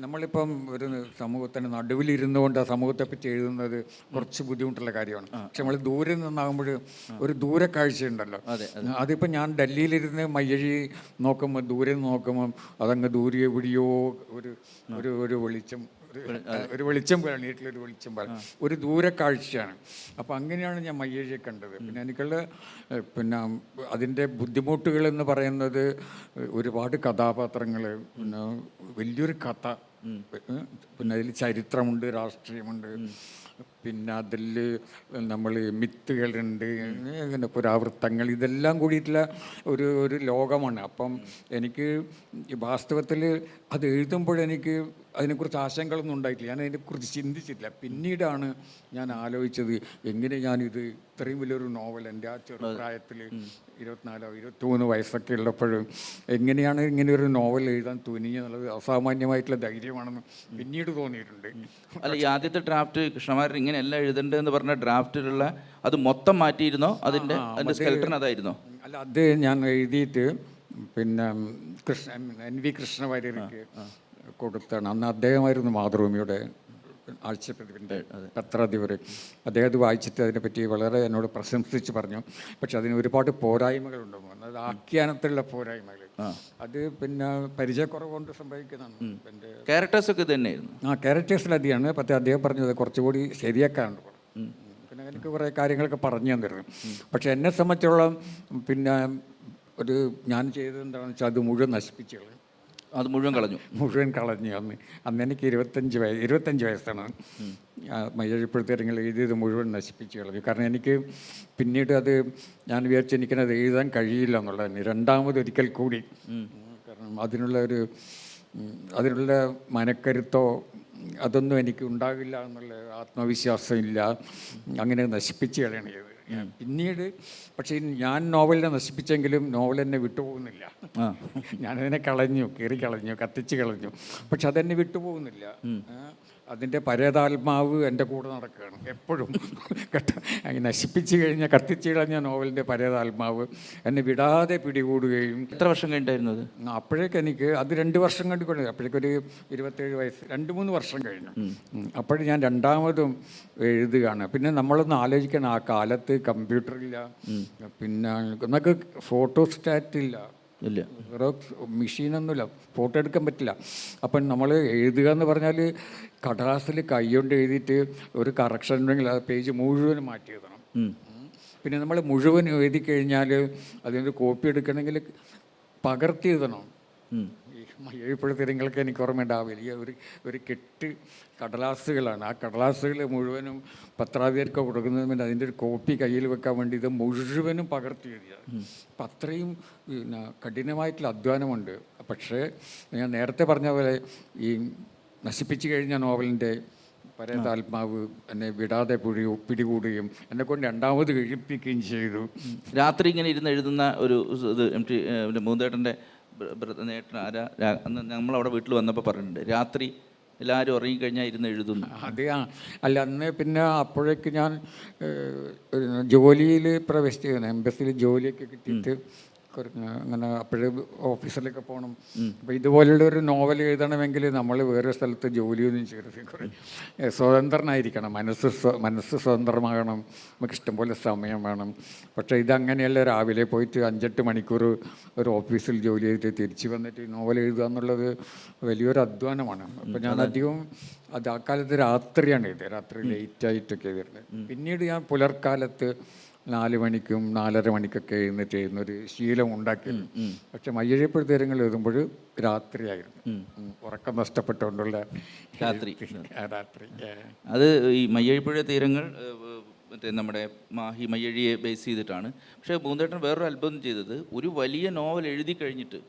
നമ്മളിപ്പം ഒരു സമൂഹത്തിൻ്റെ നടുവിലിരുന്നു കൊണ്ട് ആ സമൂഹത്തെപ്പറ്റി എഴുതുന്നത് കുറച്ച് ബുദ്ധിമുട്ടുള്ള കാര്യമാണ്. പക്ഷെ നമ്മൾ ദൂരെ നിന്നാകുമ്പോൾ ഒരു ദൂരക്കാഴ്ചയുണ്ടല്ലോ. അതിപ്പോൾ ഞാൻ ഡൽഹിയിലിരുന്ന് മയ്യഴി നോക്കുമ്പോൾ, ദൂരെ നോക്കുമ്പം അതങ്ങ് ദൂരെ എവിടെയോ ഒരു വെളിച്ചം പോലെ, നീട്ടിലൊരു വെളിച്ചം പോലെ ഒരു ദൂരക്കാഴ്ചയാണ്. അപ്പോൾ അങ്ങനെയാണ് ഞാൻ മയ്യഴിയെ കണ്ടത്. പിന്നെ എനിക്കുള്ള അതിൻ്റെ ബുദ്ധിമുട്ടുകൾ എന്ന് പറയുന്നത് ഒരുപാട് കഥാപാത്രങ്ങൾ, വലിയൊരു കഥ, അതിൽ ചരിത്രമുണ്ട്, രാഷ്ട്രീയമുണ്ട്, അതിൽ നമ്മൾ മിത്തുകളുണ്ട്, അങ്ങനെ പുരാവൃത്തങ്ങൾ, ഇതെല്ലാം കൂടിയിട്ടുള്ള ഒരു ലോകമാണ്. അപ്പം എനിക്ക് വാസ്തവത്തിൽ അത് എഴുതുമ്പോഴെനിക്ക് അതിനെക്കുറിച്ച് ആശങ്കകളൊന്നും ഉണ്ടായിട്ടില്ല. ഞാൻ അതിനെക്കുറിച്ച് ചിന്തിച്ചിട്ടില്ല. പിന്നീടാണ് ഞാൻ ആലോചിച്ചത്, എങ്ങനെ ഞാനിത് ഇത്രയും വലിയൊരു നോവൽ എൻ്റെ ആ ചെറുപ്രായത്തിൽ 24-23 വയസ്സൊക്കെ ഉള്ളപ്പോഴും എങ്ങനെയാണ് ഇങ്ങനെയൊരു നോവൽ എഴുതാൻ തുനിഞ്ഞെന്നുള്ളത് അസാമാന്യമായിട്ടുള്ള ധൈര്യമാണെന്ന് പിന്നീട് തോന്നിയിട്ടുണ്ട്. അല്ല, ഈ ആദ്യത്തെ ഡ്രാഫ്റ്റ് കൃഷ്ണമാരൻ ഇങ്ങനെയല്ല എഴുതേണ്ടതെന്ന് പറഞ്ഞ ഡ്രാഫ്റ്റിലുള്ള അത് മൊത്തം മാറ്റിയിരുന്നോ? അതിൻ്റെ സ്കെൽട്ടൺ അതായിരുന്നോ? അല്ല, അത് ഞാൻ എഴുതിയിട്ട് NV കൃഷ്ണവാര്യർക്ക് കൊടുത്താണ്. അന്ന് അദ്ദേഹമായിരുന്നു മാതൃഭൂമിയുടെ ആഴ്ചപ്പതിപ്പിൻ്റെ പത്രാധിപർ. അദ്ദേഹം അത് വായിച്ചിട്ട് അതിനെപ്പറ്റി വളരെ എന്നോട് പ്രശംസിച്ച് പറഞ്ഞു. പക്ഷെ അതിന് ഒരുപാട് പോരായ്മകളുണ്ട്. അത് ആഖ്യാനത്തിലുള്ള പോരായ്മകൾ, അത് പരിചയക്കുറവ് കൊണ്ട് സംഭവിക്കുന്നതാണ്. എൻ്റെ ക്യാരക്ടേഴ്സൊക്കെ തന്നെയായിരുന്നു. ക്യാരക്ടേഴ്സിലധികമാണ്. പക്ഷേ അദ്ദേഹം പറഞ്ഞത് കുറച്ചുകൂടി ശരിയാക്കാറുണ്ട്. എനിക്ക് കുറേ കാര്യങ്ങളൊക്കെ പറഞ്ഞു തന്നിരുന്നു. പക്ഷെ എന്നെ സംബന്ധിച്ചോളം ഞാൻ ചെയ്തത് എന്താണെന്ന് വെച്ചാൽ അത് മുഴുവൻ നശിപ്പിച്ചു കളഞ്ഞു. അത് മുഴുവൻ കളഞ്ഞു. അന്ന് എനിക്ക് 25 വയസ്സാണ്. മയ്യഴിപ്പുഴത്തേരങ്ങൾ എഴുതിയത് മുഴുവൻ നശിപ്പിച്ച് കളഞ്ഞു. കാരണം എനിക്ക് പിന്നീട് ഞാൻ വിചാരിച്ചു എനിക്കത് എഴുതാൻ കഴിയില്ല എന്നുള്ളതാണ്. രണ്ടാമതൊരിക്കൽ കൂടി, കാരണം അതിനുള്ള മനക്കരുത്തോ അതൊന്നും എനിക്ക് ഉണ്ടാകില്ല എന്നുള്ള ആത്മവിശ്വാസം ഇല്ല. അങ്ങനെ നശിപ്പിച്ച് കളയണം ചെയ്തത്. പിന്നീട് പക്ഷേ ഞാൻ നോവലിനെ നശിപ്പിച്ചെങ്കിലും നോവൽ എന്നെ വിട്ടുപോകുന്നില്ല. ഞാനതിനെ കത്തിച്ച് കളഞ്ഞു. പക്ഷെ അതെന്നെ വിട്ടുപോകുന്നില്ല. അതിൻ്റെ പരേതാത്മാവ് എൻ്റെ കൂടെ നടക്കുകയാണ് എപ്പോഴും. നശിപ്പിച്ച് കഴിഞ്ഞാൽ കത്തിച്ച് കളഞ്ഞ നോവലിൻ്റെ പരേതാത്മാവ് എന്നെ വിടാതെ പിടികൂടുകയും. എത്ര വർഷം കഴിഞ്ഞിട്ടായിരുന്നു അത്? അപ്പോഴേക്ക് എനിക്ക് അത് 2 വർഷം കണ്ടുകൊണ്ട്, അപ്പോഴേക്കൊരു 27 വയസ്സ്, 2-3 വർഷം കഴിഞ്ഞു. അപ്പോഴും ഞാൻ രണ്ടാമതും എഴുതുകയാണ്. പിന്നെ നമ്മളൊന്ന് ആലോചിക്കണം, ആ കാലത്ത് കമ്പ്യൂട്ടറില്ല, നമുക്ക് ഫോട്ടോസ്റ്റാറ്റില്ല, മെഷീനൊന്നുമില്ല, ഫോട്ടോ എടുക്കാൻ പറ്റില്ല. അപ്പം നമ്മൾ എഴുതുക എന്ന് പറഞ്ഞാൽ കടലാസിൽ കൈകൊണ്ട് എഴുതിയിട്ട് ഒരു കറക്ഷൻ ഉണ്ടെങ്കിൽ ആ പേജ് മുഴുവൻ മാറ്റി എഴുതണം. പിന്നെ നമ്മൾ മുഴുവൻ എഴുതി കഴിഞ്ഞാൽ അതിൻ്റെ കോപ്പി എടുക്കണമെങ്കിൽ പകർത്തി എഴുതണം. മയ്യഴിപ്പുഴത്തിരങ്ങൾക്ക് എനിക്ക് ഓർമ്മയുണ്ട്, ആ വലിയ ഒരു കെട്ട് കടലാസുകളാണ്. ആ കടലാസുകൾ മുഴുവനും പത്രാധിപർക്ക് കൊടുക്കുന്നതിന് അതിൻ്റെ ഒരു കോപ്പി കയ്യിൽ വെക്കാൻ വേണ്ടി ഇത് മുഴുവനും പകർത്തി എഴുതിയത്. അപ്പം അത്രയും കഠിനമായിട്ടുള്ള അധ്വാനമുണ്ട്. പക്ഷേ ഞാൻ നേരത്തെ പറഞ്ഞ പോലെ ഈ നശിപ്പിച്ചു കഴിഞ്ഞ നോവലിൻ്റെ പരേതാത്മാവ് എന്നെ വിടാതെ പിടികൂടുകയും എന്നെക്കൊണ്ട് രണ്ടാമത് എഴുതിപ്പിക്കുകയും ചെയ്തു. രാത്രി ഇങ്ങനെ ഇരുന്ന് എഴുതുന്ന ഒരു ഇത് മൂന്തേട്ടൻ്റെ നേട്ടൻ അന്ന് നമ്മളവിടെ വീട്ടിൽ വന്നപ്പോൾ പറഞ്ഞിട്ടുണ്ട്, രാത്രി എല്ലാവരും ഉറങ്ങിക്കഴിഞ്ഞാൽ ഇരുന്ന് എഴുതുന്നു. അല്ല, അന്ന് പിന്നെ അപ്പോഴേക്ക് ഞാൻ ജോലിയിൽ പ്രവേശിച്ചിരുന്നു. എംബസിയിൽ ജോലിയൊക്കെ കിട്ടിയിട്ട് അങ്ങനെ അപ്പോഴും ഓഫീസിലൊക്കെ പോകണം. അപ്പോൾ ഇതുപോലുള്ള ഒരു നോവൽ എഴുതണമെങ്കിൽ നമ്മൾ വേറെ സ്ഥലത്ത് ജോലിയൊന്നും ചെയ്യരുത്. കുറേ സ്വതന്ത്രനായിരിക്കണം, മനസ്സ് സ്വതന്ത്രമാകണം, നമുക്ക് ഇഷ്ടംപോലെ സമയം വേണം. പക്ഷേ ഇതങ്ങനെയല്ല, രാവിലെ പോയിട്ട് 5-8 മണിക്കൂർ ഒരു ഓഫീസിൽ ജോലി ചെയ്തിട്ട് തിരിച്ച് വന്നിട്ട് നോവൽ എഴുതുക എന്നുള്ളത് വലിയൊരു അധ്വാനമാണ്. അപ്പോൾ ഞാൻ അധികവും അത് ആ കാലത്ത് രാത്രിയാണ് എഴുതിയത്, രാത്രി ലേറ്റായിട്ടൊക്കെ എഴുതിയിരുന്നത്. പിന്നീട് ഞാൻ പുലർക്കാലത്ത് 4 മണിക്കും 4:30 മണിക്കൊക്കെ എഴുന്നേറ്റ് എഴുന്നൊരു ശീലം ഉണ്ടാക്കി. പക്ഷെ മയ്യഴിപ്പുഴ തീരങ്ങൾ എഴുതുമ്പോൾ രാത്രിയായിരുന്നു, ഉറക്കം നഷ്ടപ്പെട്ടുകൊണ്ടുള്ള രാത്രി. രാത്രി. അത് ഈ മയ്യഴിപ്പുഴ തീരങ്ങൾ മറ്റേ നമ്മുടെ മാഹി മയ്യഴിയെ ബേസ് ചെയ്തിട്ടാണ്. പക്ഷേ പൂന്തേട്ടൻ വേറൊരു അത്ഭുതം ചെയ്തത്, ഒരു വലിയ നോവൽ എഴുതി കഴിഞ്ഞിട്ട്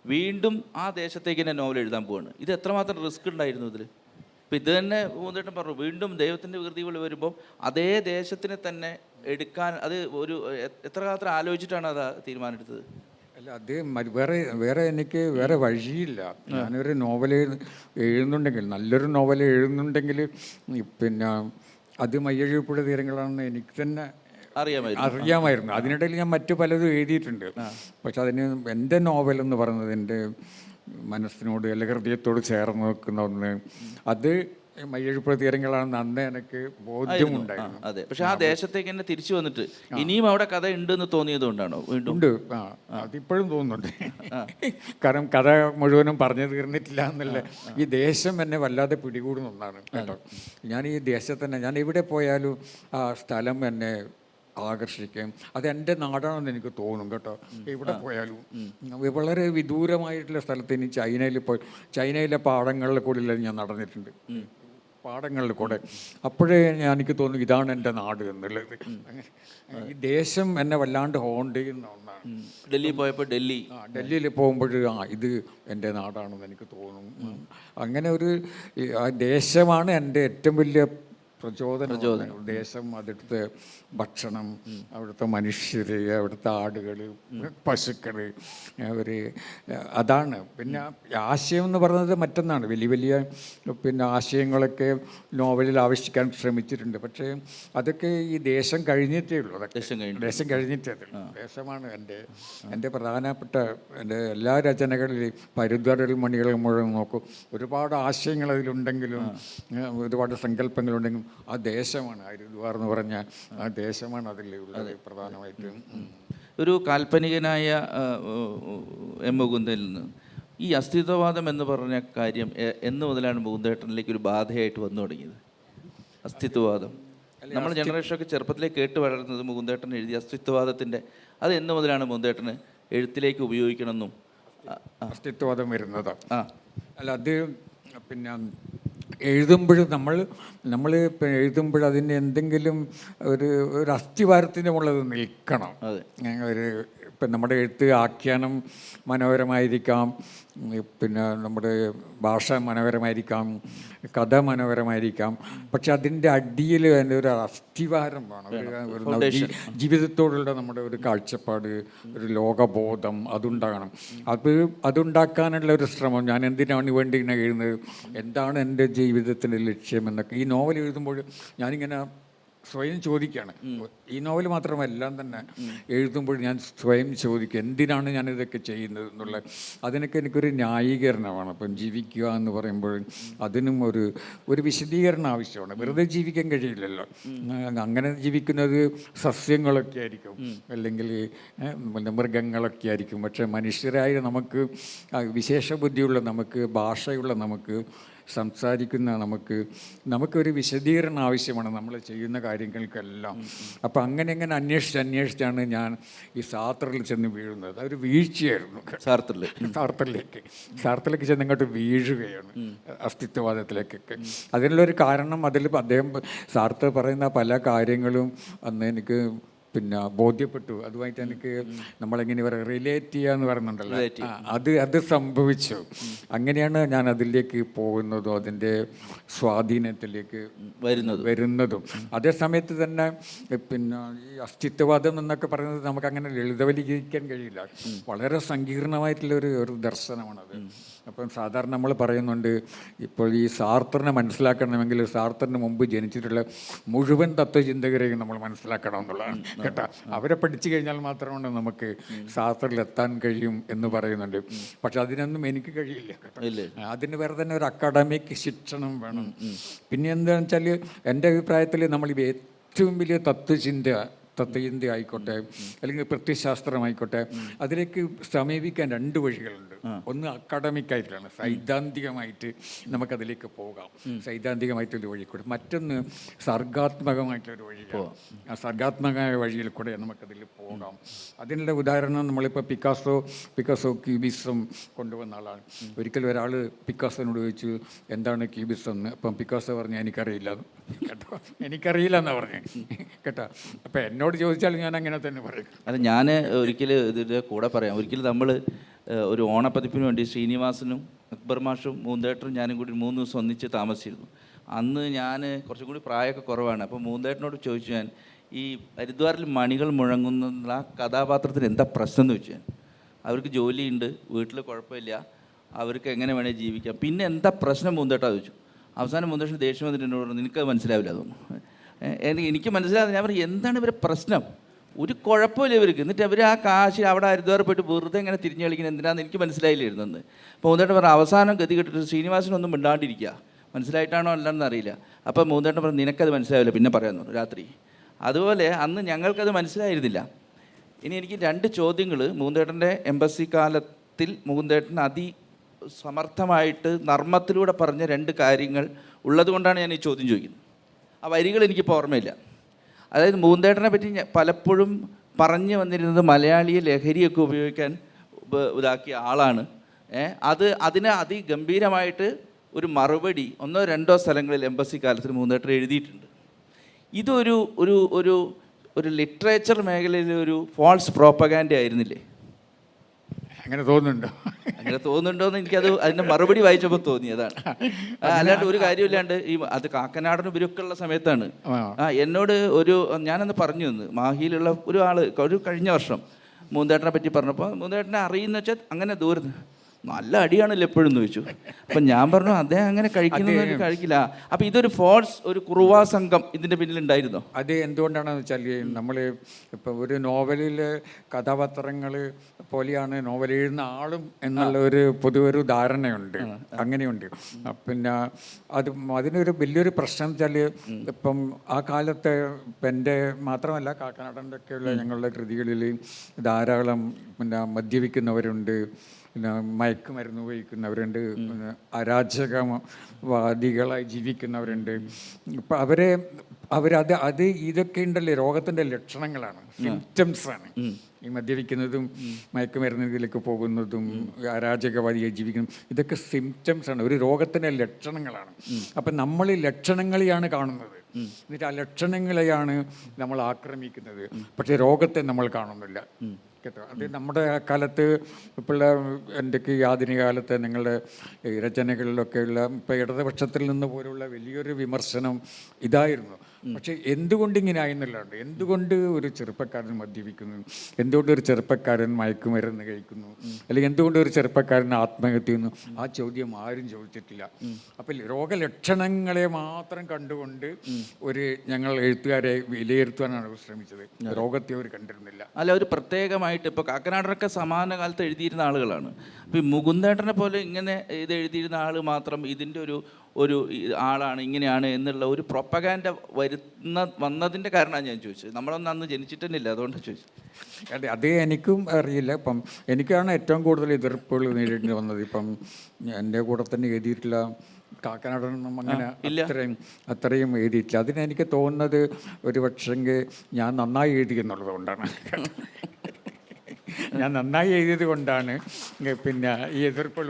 വീണ്ടും ആ ദേശത്തേക്ക് തന്നെ നോവൽ എഴുതാൻ പോവാണ്. ഇത് എത്രമാത്രം റിസ്ക് ഉണ്ടായിരുന്നു ഇതിൽ? ഇപ്പം ഇത് തന്നെ പൂന്തേട്ടൻ പറഞ്ഞു, വീണ്ടും ദൈവത്തിൻ്റെ വികൃതികൾ വരുമ്പോൾ അതേ ദേശത്തിനെ തന്നെ എടുക്കാൻ അത് ഒരു എത്ര കാലത്തിൽ ആലോചിച്ചിട്ടാണ് അത് തീരുമാനമെടുത്തത്? അല്ല, അത് വേറെ എനിക്ക് വേറെ വഴിയില്ല. ഞാനൊരു നോവൽ എഴുതുന്നുണ്ടെങ്കിൽ, നല്ലൊരു നോവൽ എഴുതുന്നുണ്ടെങ്കിൽ പിന്നെ അത് മയ്യഴിപ്പുഴ തീരങ്ങളാണെന്ന് എനിക്ക് തന്നെ അറിയാമായിരുന്നു. അതിനിടയിൽ ഞാൻ മറ്റു പലതും എഴുതിയിട്ടുണ്ട്. പക്ഷെ അതിന് എൻ്റെ നോവൽ എന്ന് പറയുന്നത് എൻ്റെ മനസ്സിനോട് അല്ലെങ്കിൽ ഹൃദയത്തോട് ചേർന്ന് നിൽക്കുന്ന ഒന്ന്, അത് മയ്യഴിപ്പുഴ തീരങ്ങളാണെന്ന് അന്ന് എനിക്ക് ബോധ്യമുണ്ടായിരുന്നു. അതെ, പക്ഷെ ആ ദേശത്തേക്ക് തന്നെ തിരിച്ചു വന്നിട്ട് ഇനിയും അവിടെ കഥ ഉണ്ടെന്ന് തോന്നിയത് കൊണ്ടാണോ? ഉണ്ട്, അതിപ്പോഴും തോന്നുന്നുണ്ട്. കാരണം കഥ മുഴുവനും പറഞ്ഞു തീർന്നിട്ടില്ല എന്നുള്ള ഈ ദേശം എന്നെ വല്ലാതെ പിടികൂടുന്ന ഒന്നാണ് കേട്ടോ. ഞാൻ ഈ ദേശത്തന്നെ, ഞാൻ എവിടെ പോയാലും ആ സ്ഥലം എന്നെ ആകർഷിക്കും. അത് എൻ്റെ നാടാണെന്ന് എനിക്ക് തോന്നും കേട്ടോ. എവിടെ പോയാലും വളരെ വിദൂരമായിട്ടുള്ള സ്ഥലത്ത്, ഇനി ചൈനയിലെ പാടങ്ങളിലെ കൂടെ ഞാൻ നടന്നിട്ടുണ്ട്, പാടങ്ങളിൽ കൂടെ. അപ്പോഴേ എനിക്ക് തോന്നുന്നു ഇതാണ് എൻ്റെ നാട് എന്നുള്ളത്. ഈ ദേശം എന്നെ വല്ലാണ്ട് ഹോണ്ട് ചെയ്യുന്ന ഒന്നാണ്. ഡൽഹി പോയപ്പോൾ ഡൽഹിയിൽ പോകുമ്പോൾ ഇത് എൻ്റെ നാടാണെന്ന് എനിക്ക് തോന്നും. അങ്ങനെ ഒരു ആ ദേശമാണ് എൻ്റെ ഏറ്റവും വലിയ പ്രചോദനം. ദേശം, അവിടുത്തെ ഭക്ഷണം, അവിടുത്തെ മനുഷ്യർ, അവിടുത്തെ ആടുകൾ, പശുക്കൾ, അതാണ്. പിന്നെ ആശയം എന്ന് പറയുന്നത് മറ്റൊന്നാണ്. വലിയ വലിയ പിന്നെ ആശയങ്ങളൊക്കെ നോവലിൽ ആവിഷ്കരിക്കാൻ ശ്രമിച്ചിട്ടുണ്ട്. പക്ഷേ അതൊക്കെ ഈ ദേശം കഴിഞ്ഞിട്ടേ ഉള്ളൂ. അതൊക്കെ ദേശം കഴിഞ്ഞിട്ടേ ഉള്ളൂ. ദേശമാണ് എൻ്റെ പ്രധാനപ്പെട്ട എൻ്റെ എല്ലാ രചനകളിലും. പരുദ്വാരൽ മണികൾ മുഴുവൻ നോക്കും, ഒരുപാട് ആശയങ്ങൾ അതിലുണ്ടെങ്കിലും ഒരുപാട് സങ്കല്പങ്ങളുണ്ടെങ്കിലും ആ ദേശമാണ്, ഹരിദ്വാർ എന്ന് പറഞ്ഞാൽ ആ ദേശമാണ് അതിലുള്ളത് പ്രധാനമായിട്ടും. ഒരു കാൽപ്പനികനായ എം മുകുന്ദനിൽ നിന്ന് ഈ അസ്തിത്വവാദം എന്ന് പറഞ്ഞ കാര്യം എന്ന് മുതലാണ് പൂന്തേട്ടനിലേക്ക് ഒരു ബാധയായിട്ട് വന്നു തുടങ്ങിയത്? അസ്തിത്വവാദം നമ്മൾ ജനറേഷനൊക്കെ ചെറുപ്പത്തിലേക്ക് കേട്ട് വളർന്നത് മുകുന്ദേട്ടൻ എഴുതിയ അസ്തിത്വവാദത്തിൻ്റെ, അത് എന്ന് മുതലാണ് പൂന്തേട്ടന് എഴുത്തിലേക്ക് ഉപയോഗിക്കണമെന്നും അസ്തിത്വവാദം വരുന്നത്? അല്ല, അത് പിന്നെ എഴുതുമ്പോൾ നമ്മൾ എഴുതുമ്പോൾ അതിന് എന്തെങ്കിലും ഒരു അസ്ഥിവാരത്തിൻ്റെ മുകളിൽ നിൽക്കണം. ഇപ്പം നമ്മുടെ എഴുത്ത് ആഖ്യാനം മനോഹരമായിരിക്കാം, പിന്നെ നമ്മുടെ ഭാഷ മനോഹരമായിരിക്കാം, കഥ മനോഹരമായിരിക്കാം. പക്ഷെ അതിൻ്റെ അടിയിൽ അതിൻ്റെ ഒരു അസ്ഥിവാരം വേണം. ജീവിതത്തോടുള്ള നമ്മുടെ ഒരു കാഴ്ചപ്പാട്, ഒരു ലോകബോധം അതുണ്ടാകണം. അതുണ്ടാക്കാനുള്ള ഒരു ശ്രമം. ഞാൻ എന്തിനാണ് വേണ്ടി ഇങ്ങനെ എഴുതുന്നത്, എന്താണ് എൻ്റെ ജീവിതത്തിൻ്റെ ലക്ഷ്യം എന്നൊക്കെ ഈ നോവൽ എഴുതുമ്പോൾ ഞാനിങ്ങനെ സ്വയം ചോദിക്കുകയാണ്. ഈ നോവൽ മാത്രമല്ല, എല്ലാം തന്നെ എഴുതുമ്പോൾ ഞാൻ സ്വയം ചോദിക്കും, എന്തിനാണ് ഞാനിതൊക്കെ ചെയ്യുന്നത് എന്നുള്ള. അതിനൊക്കെ എനിക്കൊരു ന്യായീകരണമാണ്. അപ്പം ജീവിക്കുക എന്ന് പറയുമ്പോൾ അതിനും ഒരു വിശദീകരണം ആവശ്യമാണ്. വെറുതെ ജീവിക്കാൻ കഴിയില്ലല്ലോ. അങ്ങനെ ജീവിക്കുന്നത് സസ്യങ്ങളൊക്കെ ആയിരിക്കും, അല്ലെങ്കിൽ മൃഗങ്ങളൊക്കെ ആയിരിക്കും. പക്ഷേ മനുഷ്യരായ നമുക്ക്, വിശേഷ ബുദ്ധിയുള്ള നമുക്ക്, ഭാഷയുള്ള നമുക്ക്, സംസാരിക്കുന്ന നമുക്കൊരു വിശദീകരണം ആവശ്യമാണ് നമ്മൾ ചെയ്യുന്ന കാര്യങ്ങൾക്കെല്ലാം. അപ്പോൾ അങ്ങനെ അന്വേഷിച്ചാണ് ഞാൻ ഈ സാർത്തറിൽ ചെന്ന് വീഴുന്നത്. അതൊരു വീഴ്ചയായിരുന്നു. സാർത്തറിലേക്ക് ചെന്ന് ഇങ്ങോട്ട് വീഴുകയാണ്, അസ്തിത്വവാദത്തിലേക്കൊക്കെ. അതിനുള്ളൊരു കാരണം, അദ്ദേഹം സാർത്തർ പറയുന്ന പല കാര്യങ്ങളും അന്ന് എനിക്ക് പിന്നെ ബോധ്യപ്പെട്ടു. അതുമായിട്ട് എനിക്ക് നമ്മളെങ്ങനെ പറയുക, റിലേറ്റ് ചെയ്യുക എന്ന് പറയുന്നുണ്ടല്ലോ, അത് സംഭവിച്ചു. അങ്ങനെയാണ് ഞാൻ അതിലേക്ക് പോകുന്നതും അതിൻ്റെ സ്വാധീനത്തിലേക്ക് വരുന്നതും. അതേ സമയത്ത് തന്നെ പിന്നെ ഈ അസ്തിത്വവാദം എന്നൊക്കെ പറയുന്നത് നമുക്കങ്ങനെ ലളിതവൽക്കരിക്കാൻ കഴിയില്ല. വളരെ സങ്കീർണമായിട്ടുള്ള ഒരു ദർശനമാണത്. അപ്പം സാധാരണ നമ്മൾ പറയുന്നുണ്ട്, ഇപ്പോൾ ഈ സാർത്തറിനെ മനസ്സിലാക്കണമെങ്കിൽ സാർത്തറിന് മുമ്പ് ജനിച്ചിട്ടുള്ള മുഴുവൻ തത്വചിന്തകരെയും നമ്മൾ മനസ്സിലാക്കണം എന്നുള്ളതാണ് കേട്ടോ. അവരെ പഠിച്ചു കഴിഞ്ഞാൽ മാത്രമാണ് നമുക്ക് സാർത്തറിൽ എത്താൻ കഴിയും എന്ന് പറയുന്നുണ്ട്. പക്ഷെ അതിനൊന്നും എനിക്ക് കഴിയില്ല കേട്ടോ. അതിന് വേറെ തന്നെ ഒരു അക്കാഡമിക് ശിക്ഷണം വേണം. പിന്നെ എന്താണെന്ന് വെച്ചാൽ എൻ്റെ അഭിപ്രായത്തിൽ നമ്മൾ ഏറ്റവും വലിയ തത്വചിന്ത ആയിക്കോട്ടെ അല്ലെങ്കിൽ പ്രത്യയശാസ്ത്രമായിക്കോട്ടെ, അതിലേക്ക് സമീപിക്കാൻ രണ്ട് വഴികളുണ്ട്. ഒന്ന് അക്കാഡമിക് ആയിട്ടാണ്, സൈദ്ധാന്തികമായിട്ട് നമുക്കതിലേക്ക് പോകാം, സൈദ്ധാന്തികമായിട്ടൊരു വഴി കൂടെ. മറ്റൊന്ന് സർഗാത്മകമായിട്ടൊരു വഴിയാണ്. ആ സർഗാത്മകമായ വഴിയിൽ കൂടെ നമുക്കതിൽ പോകാം. അതിനുള്ള ഉദാഹരണം നമ്മളിപ്പോൾ പിക്കാസോ ക്യൂബിസം കൊണ്ടുവന്ന ആളാണ്. ഒരിക്കലും ഒരാൾ പിക്കാസോനോട് ചോദിച്ചു എന്താണ് ക്യൂബിസം എന്ന്. അപ്പം പിക്കാസോ പറഞ്ഞു എനിക്കറിയില്ല കേട്ടോ, എനിക്കറിയില്ല എന്നാണ് പറഞ്ഞു കേട്ടോ. അപ്പം എന്നോട് ചോദിച്ചാൽ ഞാൻ അങ്ങനെ തന്നെ പറയും. അല്ല, ഞാൻ ഒരിക്കൽ ഇതിൻ്റെ കൂടെ പറയാം. ഒരിക്കലും നമ്മൾ ഒരു ഓണപ്പതിപ്പിന് വേണ്ടി ശ്രീനിവാസനും അക്ബർ മാഷും മൂന്തേട്ടനും ഞാനും കൂടി 3 ദിവസം ഒന്നിച്ച് താമസിച്ചിരുന്നു. അന്ന് ഞാൻ കുറച്ചും കൂടി പ്രായമൊക്കെ കുറവാണ്. അപ്പോൾ മൂന്തേട്ടനോട് ചോദിച്ചു ഞാൻ, ഈ ഹരിദ്വാറിൽ മണികൾ മുഴങ്ങുന്ന ആ കഥാപാത്രത്തിന് എന്താ പ്രശ്നം എന്ന് ചോദിച്ചു ഞാൻ. അവർക്ക് ജോലിയുണ്ട്, വീട്ടിൽ കുഴപ്പമില്ല, അവർക്ക് എങ്ങനെ വേണേൽ ജീവിക്കാം, പിന്നെ എന്താ പ്രശ്നം മൂന്തേട്ടാ ചോദിച്ചു. അവസാനം മൂന്തേട്ടന് ദേഷ്യം വന്നിട്ട് എന്നോട് പറഞ്ഞു നിനക്കത് മനസ്സിലാവില്ല അതൊന്നും. എനിക്ക് മനസ്സിലാകുന്നത്, ഞാൻ പറഞ്ഞു എന്താണ് ഇവരെ പ്രശ്നം, ഒരു കുഴപ്പമില്ല ഇവർക്ക്, എന്നിട്ട് അവർ ആ കാശ് അവിടെ ഹരിദ്വാർ പോയിട്ട് വെറുതെ ഇങ്ങനെ തിരിഞ്ഞ് കളിക്കുന്നത് എന്തിനാണെന്ന് എനിക്ക് മനസ്സിലായില്ലായിരുന്നെന്ന്. അപ്പോൾ മൂന്തേട്ടൻ പറഞ്ഞു അവസാനം ഗതി കിട്ടിട്ട് ശ്രീനിവാസനൊന്നും മിണ്ടാണ്ടിരിക്കുക, മനസ്സിലായിട്ടാണോ അല്ലെന്ന് അറിയില്ല. അപ്പോൾ മൂന്തേട്ടൻ പറഞ്ഞു നിനക്കത് മനസ്സിലാവില്ല, പിന്നെ പറയാമെന്നു രാത്രി. അതുപോലെ അന്ന് ഞങ്ങൾക്കത് മനസ്സിലായിരുന്നില്ല. ഇനി എനിക്ക് 2 ചോദ്യങ്ങൾ. മൂന്തേട്ടൻ്റെ എംബസി കാലത്തിൽ മൂന്തേട്ടൻ സമർത്ഥമായിട്ട് നർമ്മത്തിലൂടെ പറഞ്ഞ 2 കാര്യങ്ങൾ ഉള്ളതുകൊണ്ടാണ് ഞാൻ ഈ ചോദ്യം ചോദിക്കുന്നത്. ആ വരികൾ എനിക്കിപ്പോൾ ഓർമ്മയില്ല. അതായത് മൂന്തേട്ടനെ പറ്റി പലപ്പോഴും പറഞ്ഞു വന്നിരുന്നത് മലയാളിയെ ലഹരിയൊക്കെ ഉപയോഗിക്കാൻ ഇതാക്കിയ ആളാണ്. അതിന് അതിഗംഭീരമായിട്ട് ഒരു മറുപടി 1 or 2 സ്ഥലങ്ങളിൽ എംബസി കാലത്തിൽ മൂന്തേട്ടൻ എഴുതിയിട്ടുണ്ട്. ഇതൊരു ഒരു ഒരു ഒരു ലിറ്ററേച്ചർ മേഖലയിൽ ഒരു ഫോൾസ് പ്രോപ്പഗാൻഡ ആയിരുന്നില്ലേ? അങ്ങനെ തോന്നുന്നുണ്ടോ? അങ്ങനെ തോന്നുന്നുണ്ടോ എന്ന് എനിക്കത് അതിൻ്റെ മറുപടി വായിച്ചപ്പോൾ തോന്നി. അതാണ്. അല്ലാണ്ട് ഒരു കാര്യമില്ലാണ്ട് അത് കാക്കനാടനും ഇവരൊക്കെയുള്ള സമയത്താണ്. എന്നോട് ഞാനന്ന് പറഞ്ഞു തന്നു, മാഹിയിലുള്ള ഒരു കഴിഞ്ഞ വർഷം മൂന്തേട്ടനെ പറ്റി പറഞ്ഞപ്പോൾ മൂന്തേട്ടനെ അറിയുന്ന വെച്ചാൽ അങ്ങനെ ദൂരം നല്ല അടിയാണല്ലോ എപ്പോഴും എന്ന് ചോദിച്ചു. അപ്പം ഞാൻ പറഞ്ഞു അദ്ദേഹം അങ്ങനെ കഴിക്കില്ല. അപ്പം ഇതൊരു ഫോഴ്സ്, ഒരു കുറുവാ സംഘം ഇതിൻ്റെ പിന്നിലുണ്ടായിരുന്നോ? അത് എന്തുകൊണ്ടാണെന്ന് വെച്ചാൽ നമ്മൾ ഇപ്പം ഒരു നോവലിൽ കഥാപാത്രങ്ങൾ പോലെയാണ് നോവൽ എഴുതുന്ന ആളും എന്നുള്ള ഒരു പൊതുവൊരു ധാരണയുണ്ട്, അങ്ങനെയുണ്ട്. പിന്നെ അതിനൊരു വലിയൊരു പ്രശ്നം വെച്ചാൽ ഇപ്പം ആ കാലത്ത് എൻ്റെ മാത്രമല്ല കാക്കനാടൻ്റെ ഒക്കെയുള്ള ഞങ്ങളുടെ കൃതികളിൽ ധാരാളം മദ്യപിക്കുന്നവരുണ്ട്, പിന്നെ മയക്കുമരുന്ന് ഉപയോഗിക്കുന്നവരുണ്ട്, അരാജകവാദികളായി ജീവിക്കുന്നവരുണ്ട്. ഇപ്പം ഇതൊക്കെ ഉണ്ടല്ലേ രോഗത്തിൻ്റെ ലക്ഷണങ്ങളാണ്, സിംറ്റംസാണ്. ഈ മദ്യപിക്കുന്നതും മയക്കുമരുന്നിലേക്ക് പോകുന്നതും അരാജകവാദിയായി ജീവിക്കുന്നതും ഇതൊക്കെ സിംറ്റംസാണ്, ഒരു രോഗത്തിൻ്റെ ലക്ഷണങ്ങളാണ്. അപ്പം നമ്മൾ ലക്ഷണങ്ങളെയാണ് കാണുന്നത്, എന്നിട്ട് ആ ലക്ഷണങ്ങളെയാണ് നമ്മൾ ആക്രമിക്കുന്നത്. പക്ഷേ രോഗത്തെ നമ്മൾ കാണുന്നില്ല കേട്ടോ. അത് നമ്മുടെ കാലത്ത് ഇപ്പോൾ എൻ്റെയൊക്കെ ഈ ആധുനിക കാലത്ത് നിങ്ങളുടെ രചനകളിലൊക്കെയുള്ള ഇപ്പോൾ ഇടതുപക്ഷത്തിൽ നിന്ന് പോലുള്ള വലിയൊരു വിമർശനം ഇതായിരുന്നു. പക്ഷേ എന്തുകൊണ്ട് ഇങ്ങനെ ആയെന്നുള്ളതുണ്ട്. എന്തുകൊണ്ട് ഒരു ചെറുപ്പക്കാരൻ മദ്യപിക്കുന്നു, എന്തുകൊണ്ട് ഒരു ചെറുപ്പക്കാരൻ മയക്കുമരുന്ന് കഴിക്കുന്നു, അല്ലെങ്കിൽ എന്തുകൊണ്ട് ഒരു ചെറുപ്പക്കാരൻ ആത്മഹത്യ ചെയ്യുന്നു, ആ ചോദ്യം ആരും ചോദിച്ചിട്ടില്ല. അപ്പം രോഗലക്ഷണങ്ങളെ മാത്രം കണ്ടുകൊണ്ട് ഞങ്ങൾ എഴുത്തുകാരെ വിലയിരുത്താനാണ് ശ്രമിച്ചത്. രോഗത്തെ അവർ കണ്ടിരുന്നില്ല. അല്ല, ഒരു പ്രത്യേകമായിട്ട് ഇപ്പോൾ കാക്കനാടനൊക്കെ സമാന കാലത്ത് എഴുതിയിരുന്ന ആളുകളാണ്. അപ്പോൾ ഈ മുകുന്ദേട്ടനെ പോലെ ഇങ്ങനെ ഇത് എഴുതിയിരുന്ന ആൾ മാത്രം ഇതിൻ്റെ ഒരു ആളാണ്, ഇങ്ങനെയാണ് എന്നുള്ള ഒരു പ്രൊപ്പഗാൻഡ വന്നതിൻ്റെ കാരണമാണ് ഞാൻ ചോദിച്ചത്. നമ്മളൊന്നും അന്ന് ജനിച്ചിട്ട് തന്നെ ഇല്ല, അതുകൊണ്ടാണ് ചോദിച്ചത്. അത് എനിക്കും അറിയില്ല. ഇപ്പം എനിക്കാണ് ഏറ്റവും കൂടുതൽ എതിർപ്പുകൾ നേരിടേണ്ടി വന്നത്. ഇപ്പം എൻ്റെ കൂടെ തന്നെ എഴുതിയിട്ടില്ല കാക്കനാടൊന്നും അങ്ങനെ അത്രയും എഴുതിയിട്ടില്ല. അതിനെനിക്ക് തോന്നുന്നത് ഒരു പക്ഷെങ്കിൽ ഞാൻ നന്നായി എഴുതി എന്നുള്ളത് കൊണ്ടാണ്. ഞാൻ നന്നായി എഴുതിയത് കൊണ്ടാണ് പിന്നെ ഈ എതിർപ്പുകൾ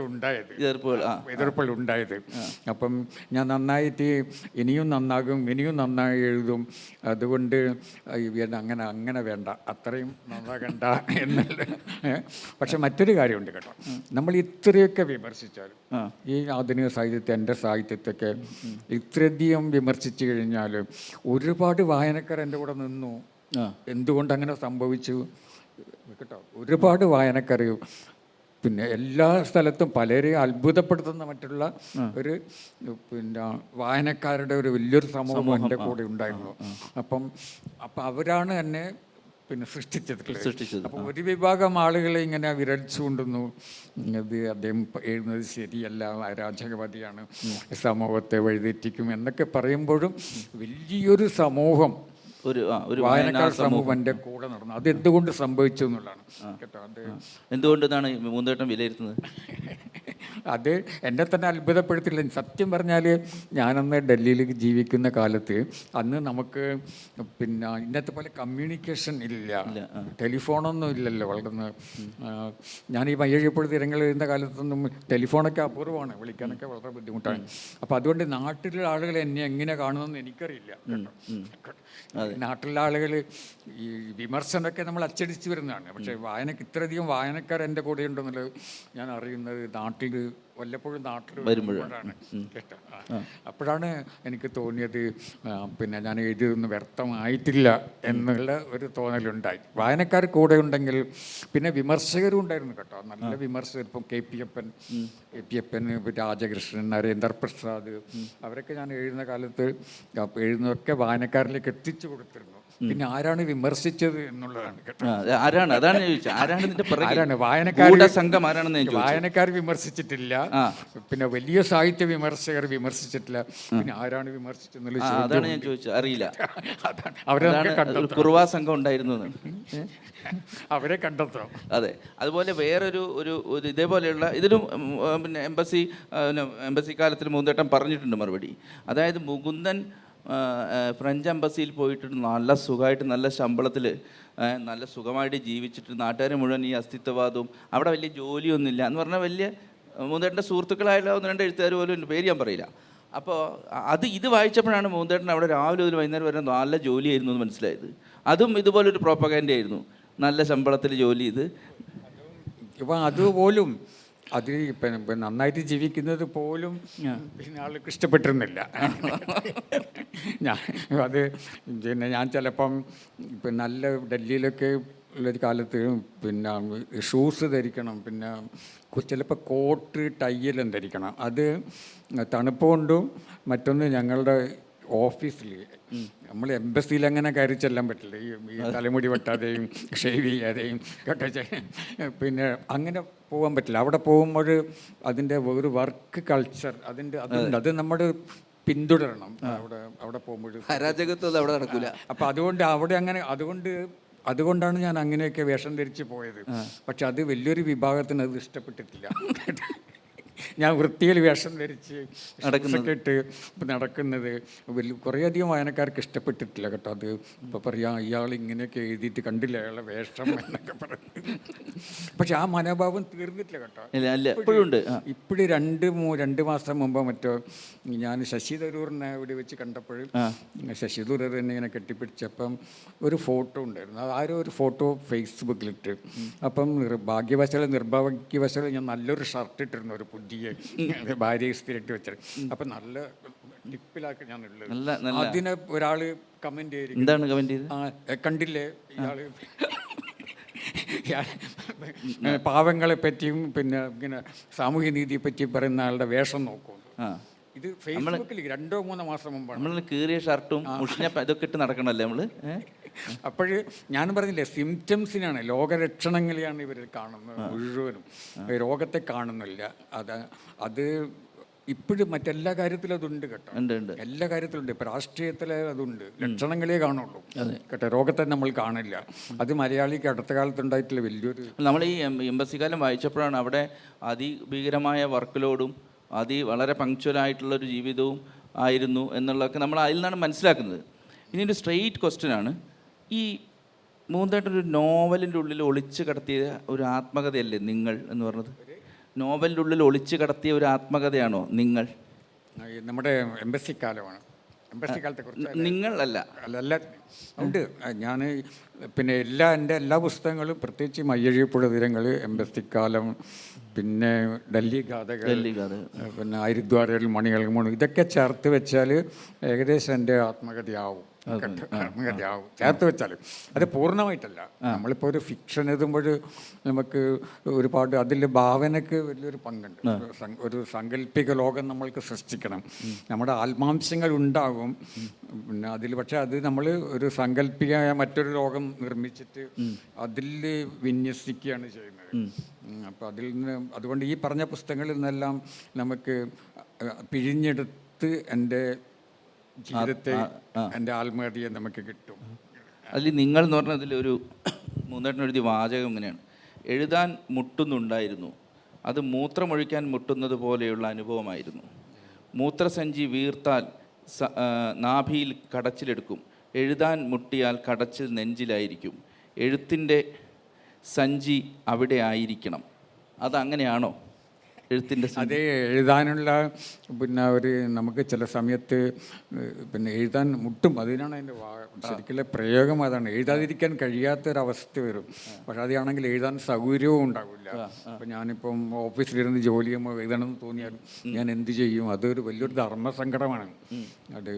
ഉണ്ടായത്. അപ്പം ഞാൻ നന്നായിട്ട് ഇനിയും നന്നായി എഴുതും. അതുകൊണ്ട് അങ്ങനെ വേണ്ട, അത്രയും നന്നാകണ്ട എന്നുള്ള. പക്ഷെ മറ്റൊരു കാര്യമുണ്ട് കേട്ടോ, നമ്മൾ ഇത്രയൊക്കെ വിമർശിച്ചാലും ഈ ആധുനിക സാഹിത്യത്തെ, എൻ്റെ സാഹിത്യത്തൊക്കെ ഇത്രയധികം വിമർശിച്ചു കഴിഞ്ഞാൽ ഒരുപാട് വായനക്കാർ എൻ്റെ കൂടെ നിന്നു. എന്തുകൊണ്ട് അങ്ങനെ സംഭവിച്ചു കേട്ടോ? ഒരുപാട് വായനക്കാർ പിന്നെ എല്ലാ സ്ഥലത്തും പലരെയും അത്ഭുതപ്പെടുത്തുന്ന മറ്റുള്ള ഒരു പിന്നെ വായനക്കാരുടെ ഒരു വലിയൊരു സമൂഹം എൻ്റെ കൂടെ ഉണ്ടായിരുന്നു. അപ്പം അവരാണ് എന്നെ പിന്നെ സൃഷ്ടിച്ചത്. അപ്പം ഒരു വിഭാഗം ആളുകളെ ഇങ്ങനെ വിരൽ ചൂണ്ടുന്നു, ഇത് അദ്ദേഹം എഴുതുന്നത് ശരിയല്ല, അരാജകവാദിയാണ്, സമൂഹത്തെ വഴിതെറ്റിക്കും എന്നൊക്കെ പറയുമ്പോഴും വലിയൊരു സമൂഹം, ഒരു വായനക്കാർ സമൂഹം എൻ്റെ കൂടെ നടന്നു. അത് എന്തുകൊണ്ട് സംഭവിച്ചു എന്നുള്ളതാണ് കേട്ടോ. അത് എന്തുകൊണ്ടെന്നാണ് മൂന്തേട്ടൻ വിലയിരുത്തുന്നത്? അത് എന്നെ തന്നെ അത്ഭുതപ്പെടുത്തില്ല. സത്യം പറഞ്ഞാൽ ഞാനന്ന് ഡൽഹിയിൽ ജീവിക്കുന്ന കാലത്ത് അന്ന് നമുക്ക് പിന്നെ ഇന്നത്തെ പോലെ കമ്മ്യൂണിക്കേഷൻ ഇല്ല, ടെലിഫോണൊന്നും ഇല്ലല്ലോ വളർന്ന്. ഞാൻ ഈ മയ്യഴിയപ്പോൾ തിരങ്ങൾ എഴുതുന്ന കാലത്തൊന്നും ടെലിഫോണൊക്കെ അപൂർവമാണ്, വിളിക്കാനൊക്കെ വളരെ ബുദ്ധിമുട്ടാണ്. അപ്പോൾ അതുകൊണ്ട് നാട്ടിലുള്ള ആളുകൾ എന്നെ എങ്ങനെ കാണുമെന്ന് എനിക്കറിയില്ല കേട്ടോ. നാട്ടിലുള്ള ആളുകൾ ഈ വിമർശനമൊക്കെ നമ്മൾ അച്ചടിച്ച് വരുന്നതാണ്. പക്ഷേ ഇത്രയധികം വായനക്കാർ എൻ്റെ കൂടെ ഉണ്ടെന്നുള്ളത് ഞാൻ അറിയുന്നത് നാട്ടിൽ വല്ലപ്പോഴും നാട്ടിൽ വരുമ്പോഴാണ് കേട്ടോ. അപ്പോഴാണ് എനിക്ക് തോന്നിയത് പിന്നെ ഞാൻ എഴുതിയൊന്നും വ്യർത്ഥമായിട്ടില്ല എന്നുള്ള ഒരു തോന്നലുണ്ടായി. വായനക്കാർ കൂടെ ഉണ്ടെങ്കിൽ പിന്നെ വിമർശകരും ഉണ്ടായിരുന്നു കേട്ടോ, നല്ല വിമർശകർ. ഇപ്പം കെ പി അപ്പൻ, രാജകൃഷ്ണൻ, നരേന്ദ്ര പ്രസാദ്, അവരൊക്കെ ഞാൻ എഴുതുന്ന കാലത്ത് എഴുതുന്നതൊക്കെ വായനക്കാരിലേക്ക് എത്തിച്ചു കൊടുത്തിരുന്നു. പിന്നെ ആരാണ് വിമർശിച്ചത് എന്നുള്ളതാണ് കേട്ടോ. വായനക്കാർ വിമർശിച്ചിട്ടില്ല, പിന്നെ വലിയ സാഹിത്യ വിമർശകർ വിമർശിച്ചിട്ടില്ല. പിന്നെ ആരാണ് വിമർശിച്ചെന്നുള്ളത് അതാണ് ഞാൻ ചോദിച്ചത്, അറിയില്ല. കുറുവാ സംഘം ഉണ്ടായിരുന്നു, അവരെ കണ്ടെത്തണം. അതെ. അതുപോലെ വേറൊരു ഒരു ഇതേപോലെയുള്ള ഇതിലും പിന്നെ എംബസി കാലത്തിൽ മൂന്തേട്ടൻ പറഞ്ഞിട്ടുണ്ട് മറുപടി. അതായത് മുകുന്ദൻ ഫ്രഞ്ച് എംബസിയിൽ പോയിട്ട് നല്ല സുഖമായിട്ട് നല്ല ശമ്പളത്തിൽ നല്ല സുഖമായിട്ട് ജീവിച്ചിട്ട് നാട്ടുകാർ മുഴുവൻ ഈ അസ്തിത്വവാദവും അവിടെ വലിയ ജോലിയൊന്നുമില്ല എന്ന് പറഞ്ഞാൽ വലിയ മൂന്തേട്ടൻ്റെ സുഹൃത്തുക്കളായുള്ള 1-2 എഴുത്തുകാർ പോലും പേര് ഞാൻ പറയില്ല. അപ്പോൾ ഇത് വായിച്ചപ്പോഴാണ് മൂന്തേട്ടൻ അവിടെ രാവിലെ മുതൽ വൈകുന്നേരം വരെ നല്ല ജോലിയായിരുന്നു എന്ന് മനസ്സിലായത്. അതും ഇതുപോലൊരു പ്രോപ്പഗാൻഡ ആയിരുന്നു, നല്ല ശമ്പളത്തിൽ ജോലി ചെയ്ത്. ഇപ്പം അതുപോലും അത് ഇപ്പം നന്നായിട്ട് ജീവിക്കുന്നത് പോലും പിന്നെ ആൾക്ക് ഇഷ്ടപ്പെട്ടിരുന്നില്ല. ഞാൻ ചിലപ്പം ഇപ്പം നല്ല ഡൽഹിയിലൊക്കെ ഉള്ളൊരു കാലത്ത് പിന്നെ ഷൂസ് ധരിക്കണം, പിന്നെ ചിലപ്പോൾ കോട്ട് ടൈയെല്ലാം ധരിക്കണം. അത് തണുപ്പ് കൊണ്ടും മറ്റൊന്ന് ഞങ്ങളുടെ ഓഫീസിൽ നമ്മൾ എംബസിയിൽ അങ്ങനെ കയറി ചെല്ലാൻ പറ്റില്ല, ഈ തലമുടി വെട്ടാതെയും ഷേവ് ചെയ്യാതെയും കേട്ടോ. പിന്നെ അങ്ങനെ പോകാൻ പറ്റില്ല. അവിടെ പോകുമ്പോൾ അതിൻ്റെ ഒരു വർക്ക് കൾച്ചർ അതുണ്ട്, അത് നമ്മൾ പിന്തുടരണം. അവിടെ പോകുമ്പോൾ അരാജകത്വം അവിടെ നടക്കില്ല. അപ്പം അതുകൊണ്ടാണ് ഞാൻ അങ്ങനെയൊക്കെ വേഷം ധരിച്ച് പോയത്. പക്ഷെ അത് വലിയൊരു വിഭാഗത്തിന് അത് ഇഷ്ടപ്പെട്ടിട്ടില്ല. ഞാൻ വൃത്തിയിൽ വേഷം ധരിച്ച് ഇട്ട് നടക്കുന്നത് കുറേയധികം വായനക്കാർക്ക് ഇഷ്ടപ്പെട്ടിട്ടില്ല കേട്ടോ. അത് ഇപ്പോൾ പറയാം, ഇയാൾ ഇങ്ങനെയൊക്കെ എഴുതിയിട്ട് കണ്ടില്ല അയാളെ വേഷം എന്നൊക്കെ പറഞ്ഞു. പക്ഷെ ആ മനോഭാവം തീർന്നിട്ടില്ല കേട്ടോ. ഇപ്പോഴും 2 മാസം മുമ്പോ മറ്റോ ഞാൻ ശശി തരൂറിനെ ഇവിടെ വെച്ച് കണ്ടപ്പോൾ ശശി തരൂർ എന്നെ ഇങ്ങനെ കെട്ടിപ്പിടിച്ചപ്പം ഒരു ഫോട്ടോ ഉണ്ടായിരുന്നു. ആരോ ഒരു ഫോട്ടോ ഫേസ്ബുക്കിലിട്ട്. അപ്പം നിർഭാഗ്യവശാൽ ഞാൻ നല്ലൊരു ഷർട്ട് ഇട്ടിരുന്നു, ഒരു പുതിയ ഭാര്യ സ്ഥിരമായിട്ട് വെച്ചത്. അപ്പം നല്ല ലിപ്പിലാക്കി ഞാൻ ഉള്ളത്. അതിനെ ഒരാൾ കമന്റ് ചെയ്ത് കണ്ടില്ലേ ഇയാള് പാവങ്ങളെ പറ്റിയും പിന്നെ ഇങ്ങനെ സാമൂഹ്യ നീതിയെ പറ്റിയും പറയുന്ന ആളുടെ വേഷം നോക്കും. ഇത് ഫേസ്ബുക്കിൽ 2-3 മാസം മുമ്പാണ്. കീറിയ ഷർട്ടും ഇതൊക്കെ ഇട്ട് നടക്കണല്ലേ നമ്മള്. അപ്പോൾ ഞാൻ പറഞ്ഞില്ലേ, സിംറ്റംസിനാണ്, രോഗലക്ഷണങ്ങളെയാണ് ഇവർ കാണുന്നത് മുഴുവനും, രോഗത്തെ കാണുന്നില്ല. അത് ഇപ്പോഴും മറ്റെല്ലാ കാര്യത്തിലും അതുണ്ട് കേട്ടോ. എല്ലാ കാര്യത്തിലുണ്ട്. ഇപ്പോൾ രാഷ്ട്രീയത്തിൽ അതുണ്ട്, ലക്ഷണങ്ങളേ കാണുള്ളൂ കേട്ടോ, രോഗത്തെ നമ്മൾ കാണില്ല. അത് മലയാളിക്ക് അടുത്ത കാലത്തുണ്ടായിട്ടുള്ള വലിയൊരു. നമ്മൾ ഈ എംബസി കാലം വായിച്ചപ്പോഴാണ് അവിടെ അതിഭീകരമായ വർക്ക് ലോഡും വളരെ പങ്ക്ച്വലായിട്ടുള്ളൊരു ജീവിതവും ആയിരുന്നു എന്നുള്ളതൊക്കെ നമ്മൾ അതിൽ നിന്നാണ് മനസ്സിലാക്കുന്നത്. ഇനി ഒരു സ്ട്രെയിറ്റ് ക്വസ്റ്റ്യനാണ്, ഈ മൂന്തേട്ടൊരു നോവലിൻ്റെ ഉള്ളിൽ ഒളിച്ചു കടത്തിയ ഒരു ആത്മകഥയല്ലേ നിങ്ങൾ എന്ന് പറഞ്ഞത്? നോവലിൻ്റെ ഉള്ളിൽ ഒളിച്ചു കടത്തിയ ഒരു ആത്മകഥയാണോ നിങ്ങൾ? നമ്മുടെ എംബസി കാലമാണ്. എംബസി കാലത്തെ കുറിച്ച് നിങ്ങൾ അല്ല ഉണ്ട്. ഞാൻ പിന്നെ എൻ്റെ എല്ലാ പുസ്തകങ്ങളും, പ്രത്യേകിച്ച് മയ്യഴിപ്പുഴ തീരങ്ങൾ, എംബസി കാലം, പിന്നെ ഡൽഹി ഗാഥകൾ, പിന്നെ ഹരിദ്വാറിൽ മണികൾ, ഇതൊക്കെ ചേർത്ത് വെച്ചാൽ ഏകദേശം എൻ്റെ ആത്മകഥയാവും. കർമ്മകഥയാവും ചേർത്ത് വെച്ചാൽ. അത് പൂർണ്ണമായിട്ടല്ല. നമ്മളിപ്പോൾ ഒരു ഫിക്ഷൻ എഴുതുമ്പോൾ നമുക്ക് ഒരുപാട് അതിൽ ഭാവനയ്ക്ക് വലിയൊരു പങ്കുണ്ട്. ഒരു സാങ്കല്പിക ലോകം നമ്മൾക്ക് സൃഷ്ടിക്കണം. നമ്മുടെ ആത്മാംശങ്ങൾ ഉണ്ടാകും പിന്നെ അതിൽ. പക്ഷെ അത് നമ്മൾ ഒരു സാങ്കല്പികമായ മറ്റൊരു ലോകം നിർമ്മിച്ചിട്ട് അതിൽ വിന്യസിക്കുകയാണ് ചെയ്യുന്നത്. അപ്പോൾ അതിൽ നിന്ന് അതുകൊണ്ട് ഈ പറഞ്ഞ പുസ്തകങ്ങളിൽ നിന്നെല്ലാം നമുക്ക് പിഴിഞ്ഞെടുത്ത് എൻ്റെ ജീവിതത്തെ എൻ്റെ ആത്മകഥയെ നമുക്ക് കിട്ടും. അതിൽ നിങ്ങൾ എന്ന് പറഞ്ഞാൽ അതിലൊരു മൂന്നേട്ടൻ എഴുതിയ വാചകം ഇങ്ങനെയാണ്: എഴുതാൻ മുട്ടുന്നുണ്ടായിരുന്നു, അത് മൂത്രമൊഴിക്കാൻ മുട്ടുന്നത് പോലെയുള്ള അനുഭവമായിരുന്നു. മൂത്രസഞ്ചി വീർത്താൽ നാഭിയിൽ കടച്ചിലെടുക്കും, എഴുതാൻ മുട്ടിയാൽ കടച്ചിൽ നെഞ്ചിലായിരിക്കും, എഴുത്തിൻ്റെ സഞ്ചി അവിടെ ആയിരിക്കണം. അതങ്ങനെയാണോ എഴുത്തിൻ്റെ? അതേ, എഴുതാനുള്ള പിന്നെ ഒരു നമുക്ക് ചില സമയത്ത് പിന്നെ എഴുതാൻ മുട്ടും. അതിനാണ് അതിൻ്റെ ശരിക്കുള്ള പ്രയോഗം. അതാണ് എഴുതാതിരിക്കാൻ കഴിയാത്തൊരവസ്ഥ വരും. പക്ഷെ അതാണെങ്കിൽ എഴുതാൻ സൗകര്യവും ഉണ്ടാവില്ല. അപ്പം ഞാനിപ്പം ഓഫീസിലിരുന്ന് ജോലി ചെയ്യുമ്പോൾ എഴുതണമെന്ന് തോന്നിയാലും ഞാൻ എന്ത് ചെയ്യും? അതൊരു വലിയൊരു ധർമ്മസങ്കടമാണ്. അത്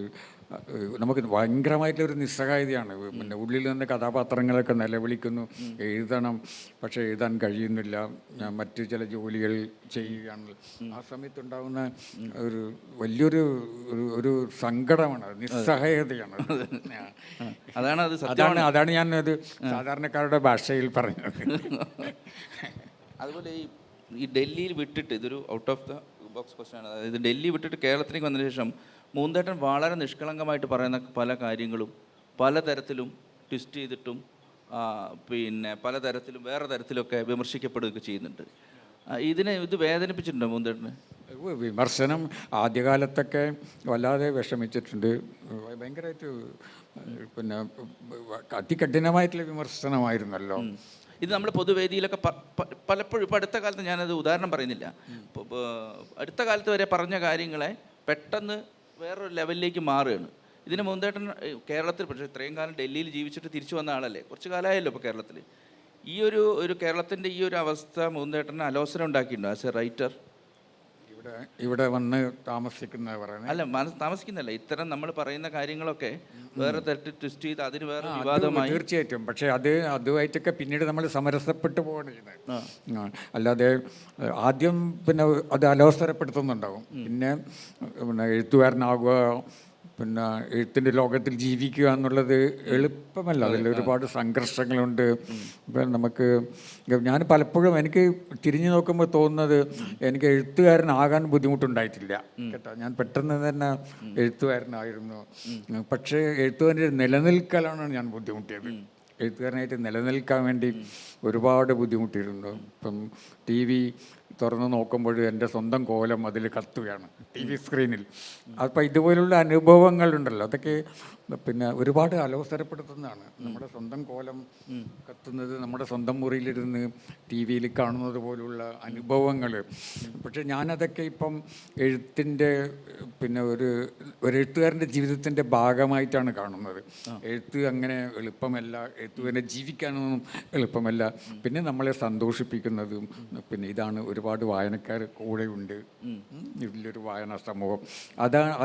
നമുക്ക് ഭയങ്കരമായിട്ടുള്ളൊരു നിസ്സഹായതയാണ്. പിന്നെ ഉള്ളിൽ നിന്ന് കഥാപാത്രങ്ങളൊക്കെ നിലവിളിക്കുന്നു, എഴുതണം, പക്ഷേ എഴുതാൻ കഴിയുന്നില്ല, ഞാൻ മറ്റു ചില ജോലികൾ ചെയ്യുകയാണ്. ആ സമയത്തുണ്ടാകുന്ന ഒരു വലിയൊരു ഒരു സങ്കടമാണ്, നിസ്സഹായതയാണ്. അതാണ് ഞാനത് സാധാരണക്കാരുടെ ഭാഷയിൽ പറഞ്ഞത്. അതുപോലെ ഈ ഡൽഹിയിൽ വിട്ടിട്ട്, ഇതൊരു out of the box question ആണ്. അതായത് ഡൽഹി വിട്ടിട്ട് കേരളത്തിലേക്ക് വന്നതിന് ശേഷം മൂന്തേട്ടൻ വളരെ നിഷ്കളങ്കമായിട്ട് പറയുന്ന പല കാര്യങ്ങളും പലതരത്തിലും ട്വിസ്റ്റ് ചെയ്തിട്ടും പിന്നെ പലതരത്തിലും വേറെ തരത്തിലൊക്കെ വിമർശിക്കപ്പെടുകയൊക്കെ ചെയ്യുന്നുണ്ട്. ഇത് വേദനിപ്പിച്ചിട്ടുണ്ടോ മൂന്തേട്ടന്? വിമർശനം ആദ്യകാലത്തൊക്കെ വല്ലാതെ വിഷമിച്ചിട്ടുണ്ട്. ഭയങ്കരമായിട്ട് പിന്നെ അതികഠിനമായിട്ടുള്ള വിമർശനമായിരുന്നല്ലോ. ഇത് നമ്മൾ പൊതുവേദിയിലൊക്കെ പലപ്പോഴും ഇപ്പോൾ അടുത്ത കാലത്ത്, ഞാനത് ഉദാഹരണം പറയുന്നില്ല, അടുത്ത കാലത്ത് വരെ പറഞ്ഞ കാര്യങ്ങളെ പെട്ടെന്ന് വേറൊരു ലെവലിലേക്ക് മാറുകയാണ്. ഇതിന് മൂന്തേട്ടൻ കേരളത്തിൽ, പക്ഷേ ഇത്രയും കാലം ഡൽഹിയിൽ ജീവിച്ചിട്ട് തിരിച്ചു വന്ന ആളല്ലേ, കുറച്ച് കാലമായല്ലോ ഇപ്പോൾ കേരളത്തിൽ. ഈ ഒരു കേരളത്തിൻ്റെ ഈ ഒരു അവസ്ഥ മൂന്തേട്ടന് അലോസരം ഉണ്ടാക്കിയിട്ടുണ്ടോ ആസ് എ റൈറ്റർ? ഇവിടെ വന്ന് താമസിക്കുന്ന പറയുന്നത് അല്ല, താമസിക്കുന്നല്ല, ഇത്തരം നമ്മൾ പറയുന്ന കാര്യങ്ങളൊക്കെ വേറെ തരത്തിൽ ട്വിസ്റ്റ് ചെയ്ത് അതിന് വേറെ വിവാദമായി. തീർച്ചയായിട്ടും. പക്ഷേ അതുമായിട്ടൊക്കെ പിന്നീട് നമ്മൾ സമരസപ്പെട്ടു പോവുകയാണ് ചെയ്യുന്നത്. അല്ലാതെ ആദ്യം പിന്നെ അത് അലോസരപ്പെടുത്തുന്നുണ്ടാവും. പിന്നെ എഴുത്തുകാരനാകുക, പിന്നെ എഴുത്തിൻ്റെ ലോകത്തിൽ ജീവിക്കുക എന്നുള്ളത് എളുപ്പമല്ല. അതിൽ ഒരുപാട് സംഘർഷങ്ങളുണ്ട്. ഇപ്പം ഞാൻ പലപ്പോഴും എനിക്ക് തിരിഞ്ഞു നോക്കുമ്പോൾ തോന്നുന്നത്, എനിക്ക് എഴുത്തുകാരനാകാൻ ബുദ്ധിമുട്ടുണ്ടായിട്ടില്ല കേട്ടോ. ഞാൻ പെട്ടെന്ന് തന്നെ എഴുത്തുകാരനായിരുന്നു. പക്ഷേ എഴുത്തുകാരൻ നിലനിൽക്കലാണ് ഞാൻ ബുദ്ധിമുട്ടിയത്. എഴുത്തുകാരനായിട്ട് നിലനിൽക്കാൻ വേണ്ടി ഒരുപാട് ബുദ്ധിമുട്ടിയിരുന്നു. ഇപ്പം TV തുറന്ന് നോക്കുമ്പോൾ എൻ്റെ സ്വന്തം കോലം അതിൽ കത്തുകയാണ് TV സ്ക്രീനിൽ. അപ്പം ഇതുപോലുള്ള അനുഭവങ്ങളുണ്ടല്ലോ, അതൊക്കെ പിന്നെ ഒരുപാട് അലോസരപ്പെടുത്തുന്നതാണ്. നമ്മുടെ സ്വന്തം കോലം കത്തുന്നത്, നമ്മുടെ സ്വന്തം മുറിയിലിരുന്ന് TV കാണുന്നത് പോലുള്ള അനുഭവങ്ങൾ. പക്ഷെ ഞാനതൊക്കെ ഇപ്പം എഴുത്തിൻ്റെ പിന്നെ ഒരു എഴുത്തുകാരൻ്റെ ജീവിതത്തിൻ്റെ ഭാഗമായിട്ടാണ് കാണുന്നത്. എഴുത്ത് അങ്ങനെ എളുപ്പമല്ല, എഴുത്തുകാരനെ ജീവിക്കാനൊന്നും എളുപ്പമല്ല. പിന്നെ നമ്മളെ സന്തോഷിപ്പിക്കുന്നതും പിന്നെ ഇതാണ്, ഒരുപാട് വായനക്കാർ കൂടെയുണ്ട്, ഇതിലൊരു വായനാ സമൂഹം,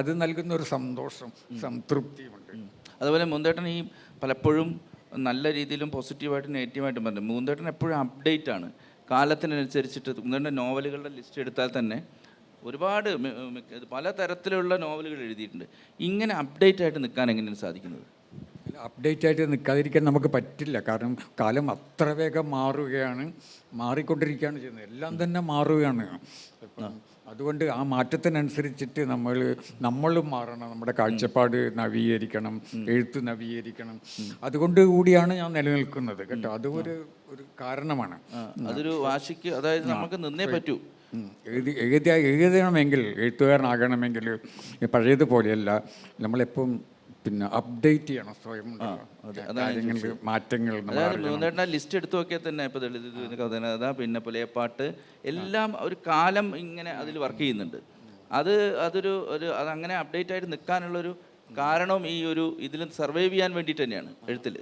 അത് നൽകുന്ന ഒരു സന്തോഷം, സംതൃപ്തിയുമുണ്ട്. അതുപോലെ മൂന്തേട്ടൻ ഈ പലപ്പോഴും നല്ല രീതിയിലും പോസിറ്റീവായിട്ടും നെഗറ്റീവായിട്ടും പറഞ്ഞു. മൂന്തേട്ടൻ എപ്പോഴും അപ്ഡേറ്റ് ആണ്, കാലത്തിനനുസരിച്ചിട്ട്. മൂന്തേട്ടൻ്റെ നോവലുകളുടെ ലിസ്റ്റ് എടുത്താൽ തന്നെ ഒരുപാട് പലതരത്തിലുള്ള നോവലുകൾ എഴുതിയിട്ടുണ്ട്. ഇങ്ങനെ അപ്ഡേറ്റ് ആയിട്ട് നിൽക്കാൻ എങ്ങനെയാണ് സാധിക്കുന്നത്? അപ്ഡേറ്റ് ആയിട്ട് നിൽക്കാതിരിക്കാൻ നമുക്ക് പറ്റില്ല. കാരണം കാലം അത്ര വേഗം മാറിക്കൊണ്ടിരിക്കുകയാണ് ചെയ്യുന്നത്. എല്ലാം തന്നെ മാറുകയാണ്. അതുകൊണ്ട് ആ മാറ്റത്തിനനുസരിച്ചിട്ട് നമ്മളും മാറണം. നമ്മുടെ കാഴ്ചപ്പാട് നവീകരിക്കണം, എഴുത്ത് നവീകരിക്കണം. അതുകൊണ്ട് കൂടിയാണ് ഞാൻ നിലനിൽക്കുന്നത് കേട്ടോ. അത് ഒരു കാരണമാണ്. അതൊരു വാശിക്ക്, അതായത് നമുക്ക് നിന്നേ പറ്റൂ. എഴുതണമെങ്കിൽ, എഴുത്തുകാരനാകണമെങ്കിൽ പഴയതുപോലെയല്ല, നമ്മളെപ്പം പിന്നെ അപ്ഡേറ്റ് ചെയ്യണം സ്വയം. മാറ്റങ്ങൾ ലിസ്റ്റ് എടുത്തു നോക്കിയാൽ തന്നെ ഇപ്പോൾ ദളിത് കഥ, പിന്നെ പുലയപ്പാട്ട്, എല്ലാം ഒരു കാലം ഇങ്ങനെ അതിൽ വർക്ക് ചെയ്യുന്നുണ്ട്. അതങ്ങനെ അപ്ഡേറ്റ് ആയിട്ട് നിൽക്കാനുള്ളൊരു കാരണവും ഈ ഇതിൽ സർവൈവ് ചെയ്യാൻ വേണ്ടിയിട്ട് തന്നെയാണ് എഴുത്തിൽ.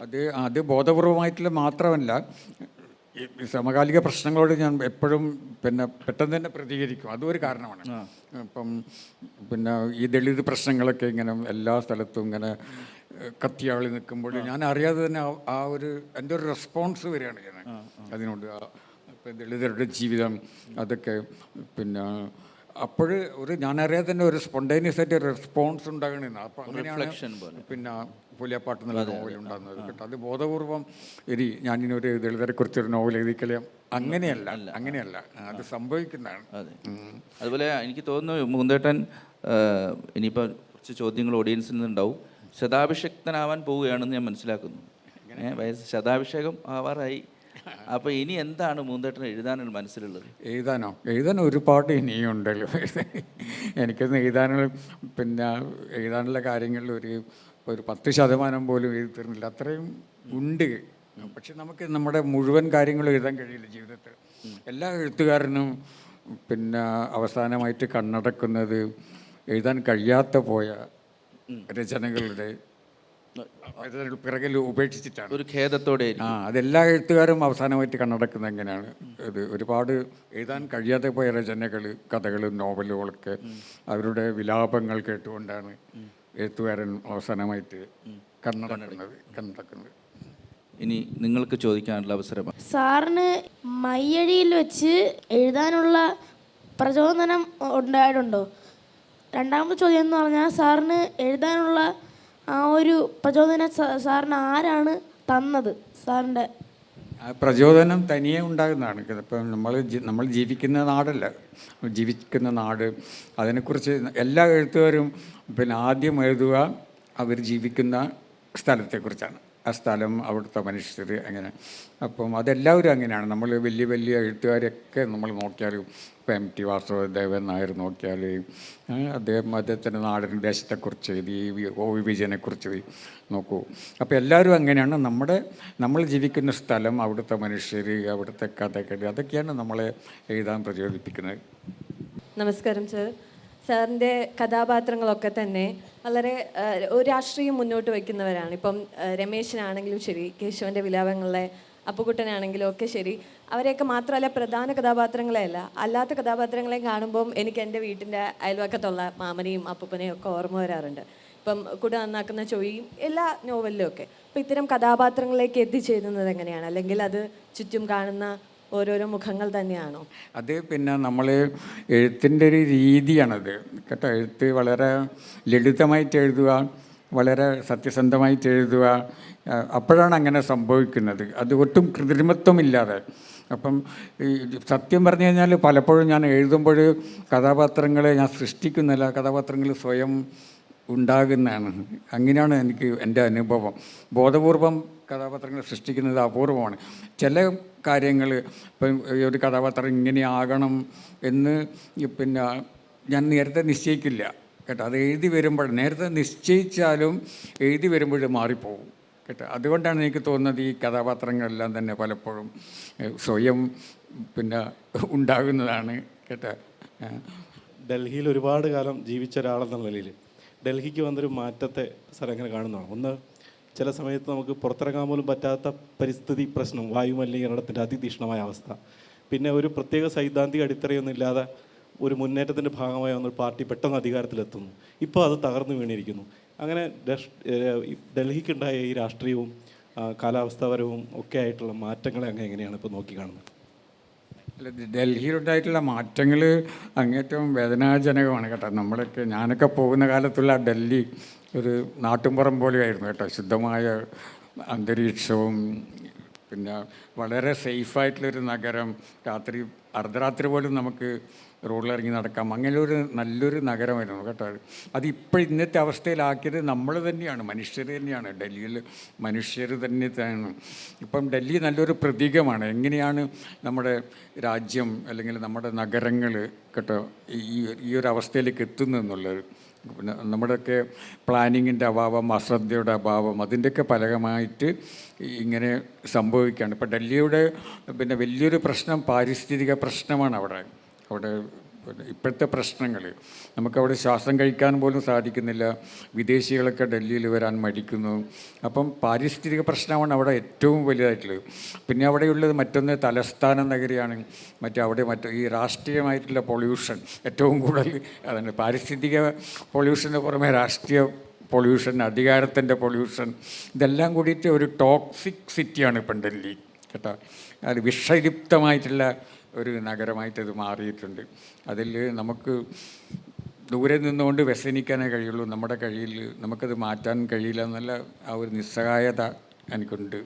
അത് ബോധപൂർവമായിട്ടുള്ള മാത്രമല്ല, ഈ സമകാലിക പ്രശ്നങ്ങളോട് ഞാൻ എപ്പോഴും പിന്നെ പെട്ടെന്ന് തന്നെ പ്രതികരിക്കും. അതും ഒരു കാരണമാണ്. ഇപ്പം പിന്നെ ഈ ദളിത് പ്രശ്നങ്ങളൊക്കെ ഇങ്ങനെ എല്ലാ സ്ഥലത്തും ഇങ്ങനെ കത്തിയാളി നിൽക്കുമ്പോൾ ഞാൻ അറിയാതെ തന്നെ ആ ഒരു എൻ്റെ ഒരു റെസ്പോൺസ് വരികയാണ് ഞാൻ അതിനോട്. ഇപ്പം ദളിതരുടെ ജീവിതം അതൊക്കെ പിന്നെ അപ്പോൾ ഞാനറിയാതെ തന്നെ ഒരു സ്പോണ്ടേനിയസ് ആയിട്ട് ഒരു റെസ്പോൺസ് ഉണ്ടാകണമെന്ന്. അപ്പോൾ അങ്ങനെയാണ് പിന്നെ പുലിയപ്പാട്ട് എന്നുള്ള നോവൽ ഉണ്ടാകുന്നത് കേട്ടോ. അത് ബോധപൂർവം ഞാനിനൊരു ദളിതരെക്കുറിച്ചൊരു നോവൽ എഴുതിക്കളയാം അങ്ങനെയല്ല അത് സംഭവിക്കുന്നതാണ്. അതുപോലെ എനിക്ക് തോന്നുന്നു മുകുന്ദേട്ടൻ ഇനിയിപ്പോൾ കുറച്ച് ചോദ്യങ്ങൾ ഓഡിയൻസിൽ നിന്നുണ്ടാവും. ശതാഭിഷക്തനാവാൻ പോവുകയാണെന്ന് ഞാൻ മനസ്സിലാക്കുന്നു. ശതാഭിഷേകം ആവാറായി. അപ്പോൾ ഇനി എന്താണ് മുകുന്ദേട്ടന് എഴുതാനുള്ള മനസ്സിലുള്ളത്? എഴുതാൻ ഒരുപാട് ഇനിയുണ്ടല്ലോ. എനിക്കൊന്ന് പിന്നെ എഴുതാനുള്ള കാര്യങ്ങളിൽ ഒരു 10% പോലും എഴുതി തീർന്നില്ല, അത്രയും ഉണ്ട്. പക്ഷെ നമുക്ക് നമ്മുടെ മുഴുവൻ കാര്യങ്ങളും എഴുതാൻ കഴിയില്ല ജീവിതത്തിൽ. എല്ലാ എഴുത്തുകാരനും പിന്നെ അവസാനമായിട്ട് കണ്ണടക്കുന്നത് എഴുതാൻ കഴിയാത്ത പോയ രചനകളുടെ പിറകിൽ ഉപേക്ഷിച്ചിട്ടാണ്, ഒരു ഖേദത്തോടെ. അതെല്ലാ എഴുത്തുകാരും അവസാനമായിട്ട് കണ്ണടക്കുന്നത് എങ്ങനെയാണ്. ഇത് ഒരുപാട് എഴുതാൻ കഴിയാതെ പോയ രചനകൾ, കഥകളും നോവലുകളൊക്കെ അവരുടെ വിലാപങ്ങൾ കേട്ടുകൊണ്ടാണ് എഴുത്തുകാരൻ അവസാനമായിട്ട് കണ്ണടക്കുന്നത്. ഇനി നിങ്ങൾക്ക് ചോദിക്കാനുള്ള അവസരമാണ്. സാറിന് മയ്യഴിയിൽ വെച്ച് എഴുതാനുള്ള പ്രചോദനം ഉണ്ടായിട്ടുണ്ടോ? രണ്ടാമത്തെ ചോദ്യം എന്ന് പറഞ്ഞാൽ, സാറിന് എഴുതാനുള്ള ആ ഒരു പ്രചോദനം സാറിന് ആരാണ് തന്നത്? സാറിൻ്റെ പ്രചോദനം തനിയെ ഉണ്ടാകുന്നതാണ്. ഇപ്പം നമ്മൾ ജീവിക്കുന്ന നാടല്ല, ജീവിക്കുന്ന നാട്, അതിനെക്കുറിച്ച് എല്ലാ എഴുത്തുകാരും പിന്നെ ആദ്യം എഴുതുക അവർ ജീവിക്കുന്ന സ്ഥലത്തെക്കുറിച്ചാണ്. ആ സ്ഥലം, അവിടുത്തെ മനുഷ്യർ, അങ്ങനെ. അപ്പം അതെല്ലാവരും അങ്ങനെയാണ്. നമ്മൾ വലിയ വലിയ എഴുത്തുകാരെയൊക്കെ നമ്മൾ നോക്കിയാലും, ഇപ്പം MT വാസുദേവൻ നായർ നോക്കിയാൽ അദ്ദേഹത്തിൻ്റെ നാടിൻ്റെ ദേശത്തെക്കുറിച്ച് എഴുതി, OV വിജയനെക്കുറിച്ച് നോക്കൂ. അപ്പോൾ എല്ലാവരും അങ്ങനെയാണ്. നമ്മൾ ജീവിക്കുന്ന സ്ഥലം, അവിടുത്തെ മനുഷ്യർ, അവിടുത്തെ കഥകൾ, അതൊക്കെയാണ് നമ്മളെ എഴുതാൻ പ്രചോദിപ്പിക്കുന്നത്. നമസ്കാരം സർ. സാറിൻ്റെ കഥാപാത്രങ്ങളൊക്കെ തന്നെ വളരെ രാഷ്ട്രീയം മുന്നോട്ട് വയ്ക്കുന്നവരാണ്. ഇപ്പം രമേശനാണെങ്കിലും ശരി, കേശവൻ്റെ വിലാപങ്ങളിലെ അപ്പുകുട്ടനാണെങ്കിലും ഒക്കെ ശരി, അവരെയൊക്കെ മാത്രമല്ല പ്രധാന കഥാപാത്രങ്ങളെയല്ല, അല്ലാത്ത കഥാപാത്രങ്ങളെ കാണുമ്പം എനിക്ക് എൻ്റെ വീട്ടിൻ്റെ അയൽവക്കത്തുള്ള മാമനെയും അപ്പൂപ്പനെയും ഒക്കെ ഓർമ്മ വരാറുണ്ട്. ഇപ്പം കുട നന്നാക്കുന്ന ചൊയ്യും എല്ലാ നോവലിലും ഒക്കെ. അപ്പം ഇത്തരം കഥാപാത്രങ്ങളിലേക്ക് എത്തിച്ചേരുന്നത് എങ്ങനെയാണ്? അല്ലെങ്കിൽ അത് ചുറ്റും കാണുന്ന ഓരോരോ മുഖങ്ങൾ തന്നെയാണോ? അത് പിന്നെ നമ്മൾ എഴുത്തിൻ്റെ ഒരു രീതിയാണത് കേട്ടോ. എഴുത്ത് വളരെ ലളിതമായിട്ട് എഴുതുക, വളരെ സത്യസന്ധമായിട്ട് എഴുതുക, അപ്പോഴാണ് അങ്ങനെ സംഭവിക്കുന്നത്. അത് ഒട്ടും കൃത്രിമത്വമില്ലാതെ. അപ്പം ഈ സത്യം പറഞ്ഞു കഴിഞ്ഞാൽ പലപ്പോഴും ഞാൻ എഴുതുമ്പോൾ കഥാപാത്രങ്ങളെ ഞാൻ സൃഷ്ടിക്കുന്നില്ല, കഥാപാത്രങ്ങൾ സ്വയം ഉണ്ടാകുന്നതാണ്. അങ്ങനെയാണ് എനിക്ക് എൻ്റെ അനുഭവം. ബോധപൂർവം കഥാപാത്രങ്ങൾ സൃഷ്ടിക്കുന്നത് അപൂർവമാണ്. ചില കാര്യങ്ങൾ ഇപ്പം ഒരു കഥാപാത്രം ഇങ്ങനെയാകണം എന്ന് പിന്നെ ഞാൻ നേരത്തെ നിശ്ചയിക്കില്ല കേട്ടോ. അത് എഴുതി വരുമ്പോൾ, നേരത്തെ നിശ്ചയിച്ചാലും എഴുതി വരുമ്പോൾ മാറിപ്പോകും കേട്ടോ. അതുകൊണ്ടാണ് എനിക്ക് തോന്നുന്നത് ഈ കഥാപാത്രങ്ങളെല്ലാം തന്നെ പലപ്പോഴും സ്വയം പിന്നെ ഉണ്ടാകുന്നതാണ് കേട്ടോ. ഡൽഹിയിൽ ഒരുപാട് കാലം ജീവിച്ച ഒരാളെന്നുള്ള നിലയിൽ ഡൽഹിക്ക് വന്നൊരു മാറ്റത്തെ സാർ എങ്ങനെ കാണുന്നതാണ്? ഒന്ന്, ചില സമയത്ത് നമുക്ക് പുറത്തിറങ്ങാൻ പോലും പറ്റാത്ത പരിസ്ഥിതി പ്രശ്നം, വായുമലിനീകരണത്തിൻ്റെ അതിതീക്ഷ്ണമായ അവസ്ഥ, പിന്നെ ഒരു പ്രത്യേക സൈദ്ധാന്തിക അടിത്തറയൊന്നും ഇല്ലാതെ ഒരു മുന്നേറ്റത്തിൻ്റെ ഭാഗമായി വന്നൊരു പാർട്ടി പെട്ടെന്ന് അധികാരത്തിലെത്തുന്നു. ഇപ്പോൾ അത് തകർന്നു വീണിരിക്കുന്നു. അങ്ങനെ ഡൽഹിക്കുണ്ടായ ഈ രാഷ്ട്രീയവും കാലാവസ്ഥാപരവും ഒക്കെ ആയിട്ടുള്ള മാറ്റങ്ങളെ എങ്ങനെയാണ് ഇപ്പോൾ നോക്കിക്കാണുന്നത്? ഡൽഹിയിലുണ്ടായിട്ടുള്ള മാറ്റങ്ങൾ അങ്ങേറ്റവും വേദനാജനകമാണ് കേട്ടോ. ഞാനൊക്കെ പോകുന്ന കാലത്തുള്ള ഡൽഹി ഒരു നാട്ടുംപുറം പോലെയായിരുന്നു കേട്ടോ. ശുദ്ധമായ അന്തരീക്ഷവും പിന്നെ വളരെ സേഫായിട്ടുള്ളൊരു നഗരം. അർദ്ധരാത്രി പോലും നമുക്ക് റോഡിലിറങ്ങി നടക്കാം. അങ്ങനെ ഒരു നല്ലൊരു നഗരമായിരുന്നു കേട്ടോ. അതിപ്പോൾ ഇന്നത്തെ അവസ്ഥയിലാക്കിയത് നമ്മൾ തന്നെയാണ്, മനുഷ്യർ തന്നെയാണ്. ഡൽഹിയിൽ മനുഷ്യർ തന്നെയാണ്. ഇപ്പം ഡൽഹി നല്ലൊരു പ്രതീകമാണ്. എങ്ങനെയാണ് നമ്മുടെ രാജ്യം അല്ലെങ്കിൽ നമ്മുടെ നഗരങ്ങൾ കേട്ടോ ഈ ഒരു അവസ്ഥയിലേക്ക് എത്തുന്നു എന്നുള്ളത്. പിന്നെ നമ്മുടെയൊക്കെ പ്ലാനിങ്ങിൻ്റെ അഭാവം, അശ്രദ്ധയുടെ അഭാവം, അതിൻ്റെയൊക്കെ ഫലമായിട്ട് ഇങ്ങനെ സംഭവിക്കുകയാണ്. ഇപ്പോൾ ഡൽഹിയുടെ പിന്നെ വലിയൊരു പ്രശ്നം പാരിസ്ഥിതിക പ്രശ്നമാണ്. അവിടെ ഇപ്പോഴത്തെ പ്രശ്നങ്ങൾ നമുക്കവിടെ ശ്വാസം കഴിക്കാൻ പോലും സാധിക്കുന്നില്ല. വിദേശികളൊക്കെ ഡൽഹിയിൽ വരാൻ മടിക്കുന്നു. അപ്പം പാരിസ്ഥിതിക പ്രശ്നമാണ് അവിടെ ഏറ്റവും വലുതായിട്ടുള്ളത്. പിന്നെ അവിടെയുള്ളത് മറ്റൊന്ന് തലസ്ഥാന നഗരിയാണ്. ഈ രാഷ്ട്രീയമായിട്ടുള്ള പൊല്യൂഷൻ ഏറ്റവും കൂടുതൽ അതാണ്. പാരിസ്ഥിതിക പൊല്യൂഷന് പുറമെ രാഷ്ട്രീയ പൊല്യൂഷൻ, അധികാരത്തിൻ്റെ പൊല്യൂഷൻ, ഇതെല്ലാം കൂടിയിട്ട് ഒരു ടോക്സിക് സിറ്റിയാണ് ഇപ്പം ഡൽഹി കേട്ടോ. അത് വിഷലിപ്തമായിട്ടുള്ള ഒരു നഗരമായിട്ട് ഇത് മാറിയിട്ടുണ്ട്. അതിൽ നമുക്ക് ദൂരെ നിന്നുകൊണ്ട് വ്യസനിക്കാനേ കഴിയുള്ളൂ. നമ്മുടെ കയ്യിൽ നമുക്കത് മാറ്റാൻ കഴിയില്ല എന്നുള്ള ആ ഒരു നിസ്സഹായത എനിക്കുണ്ട്.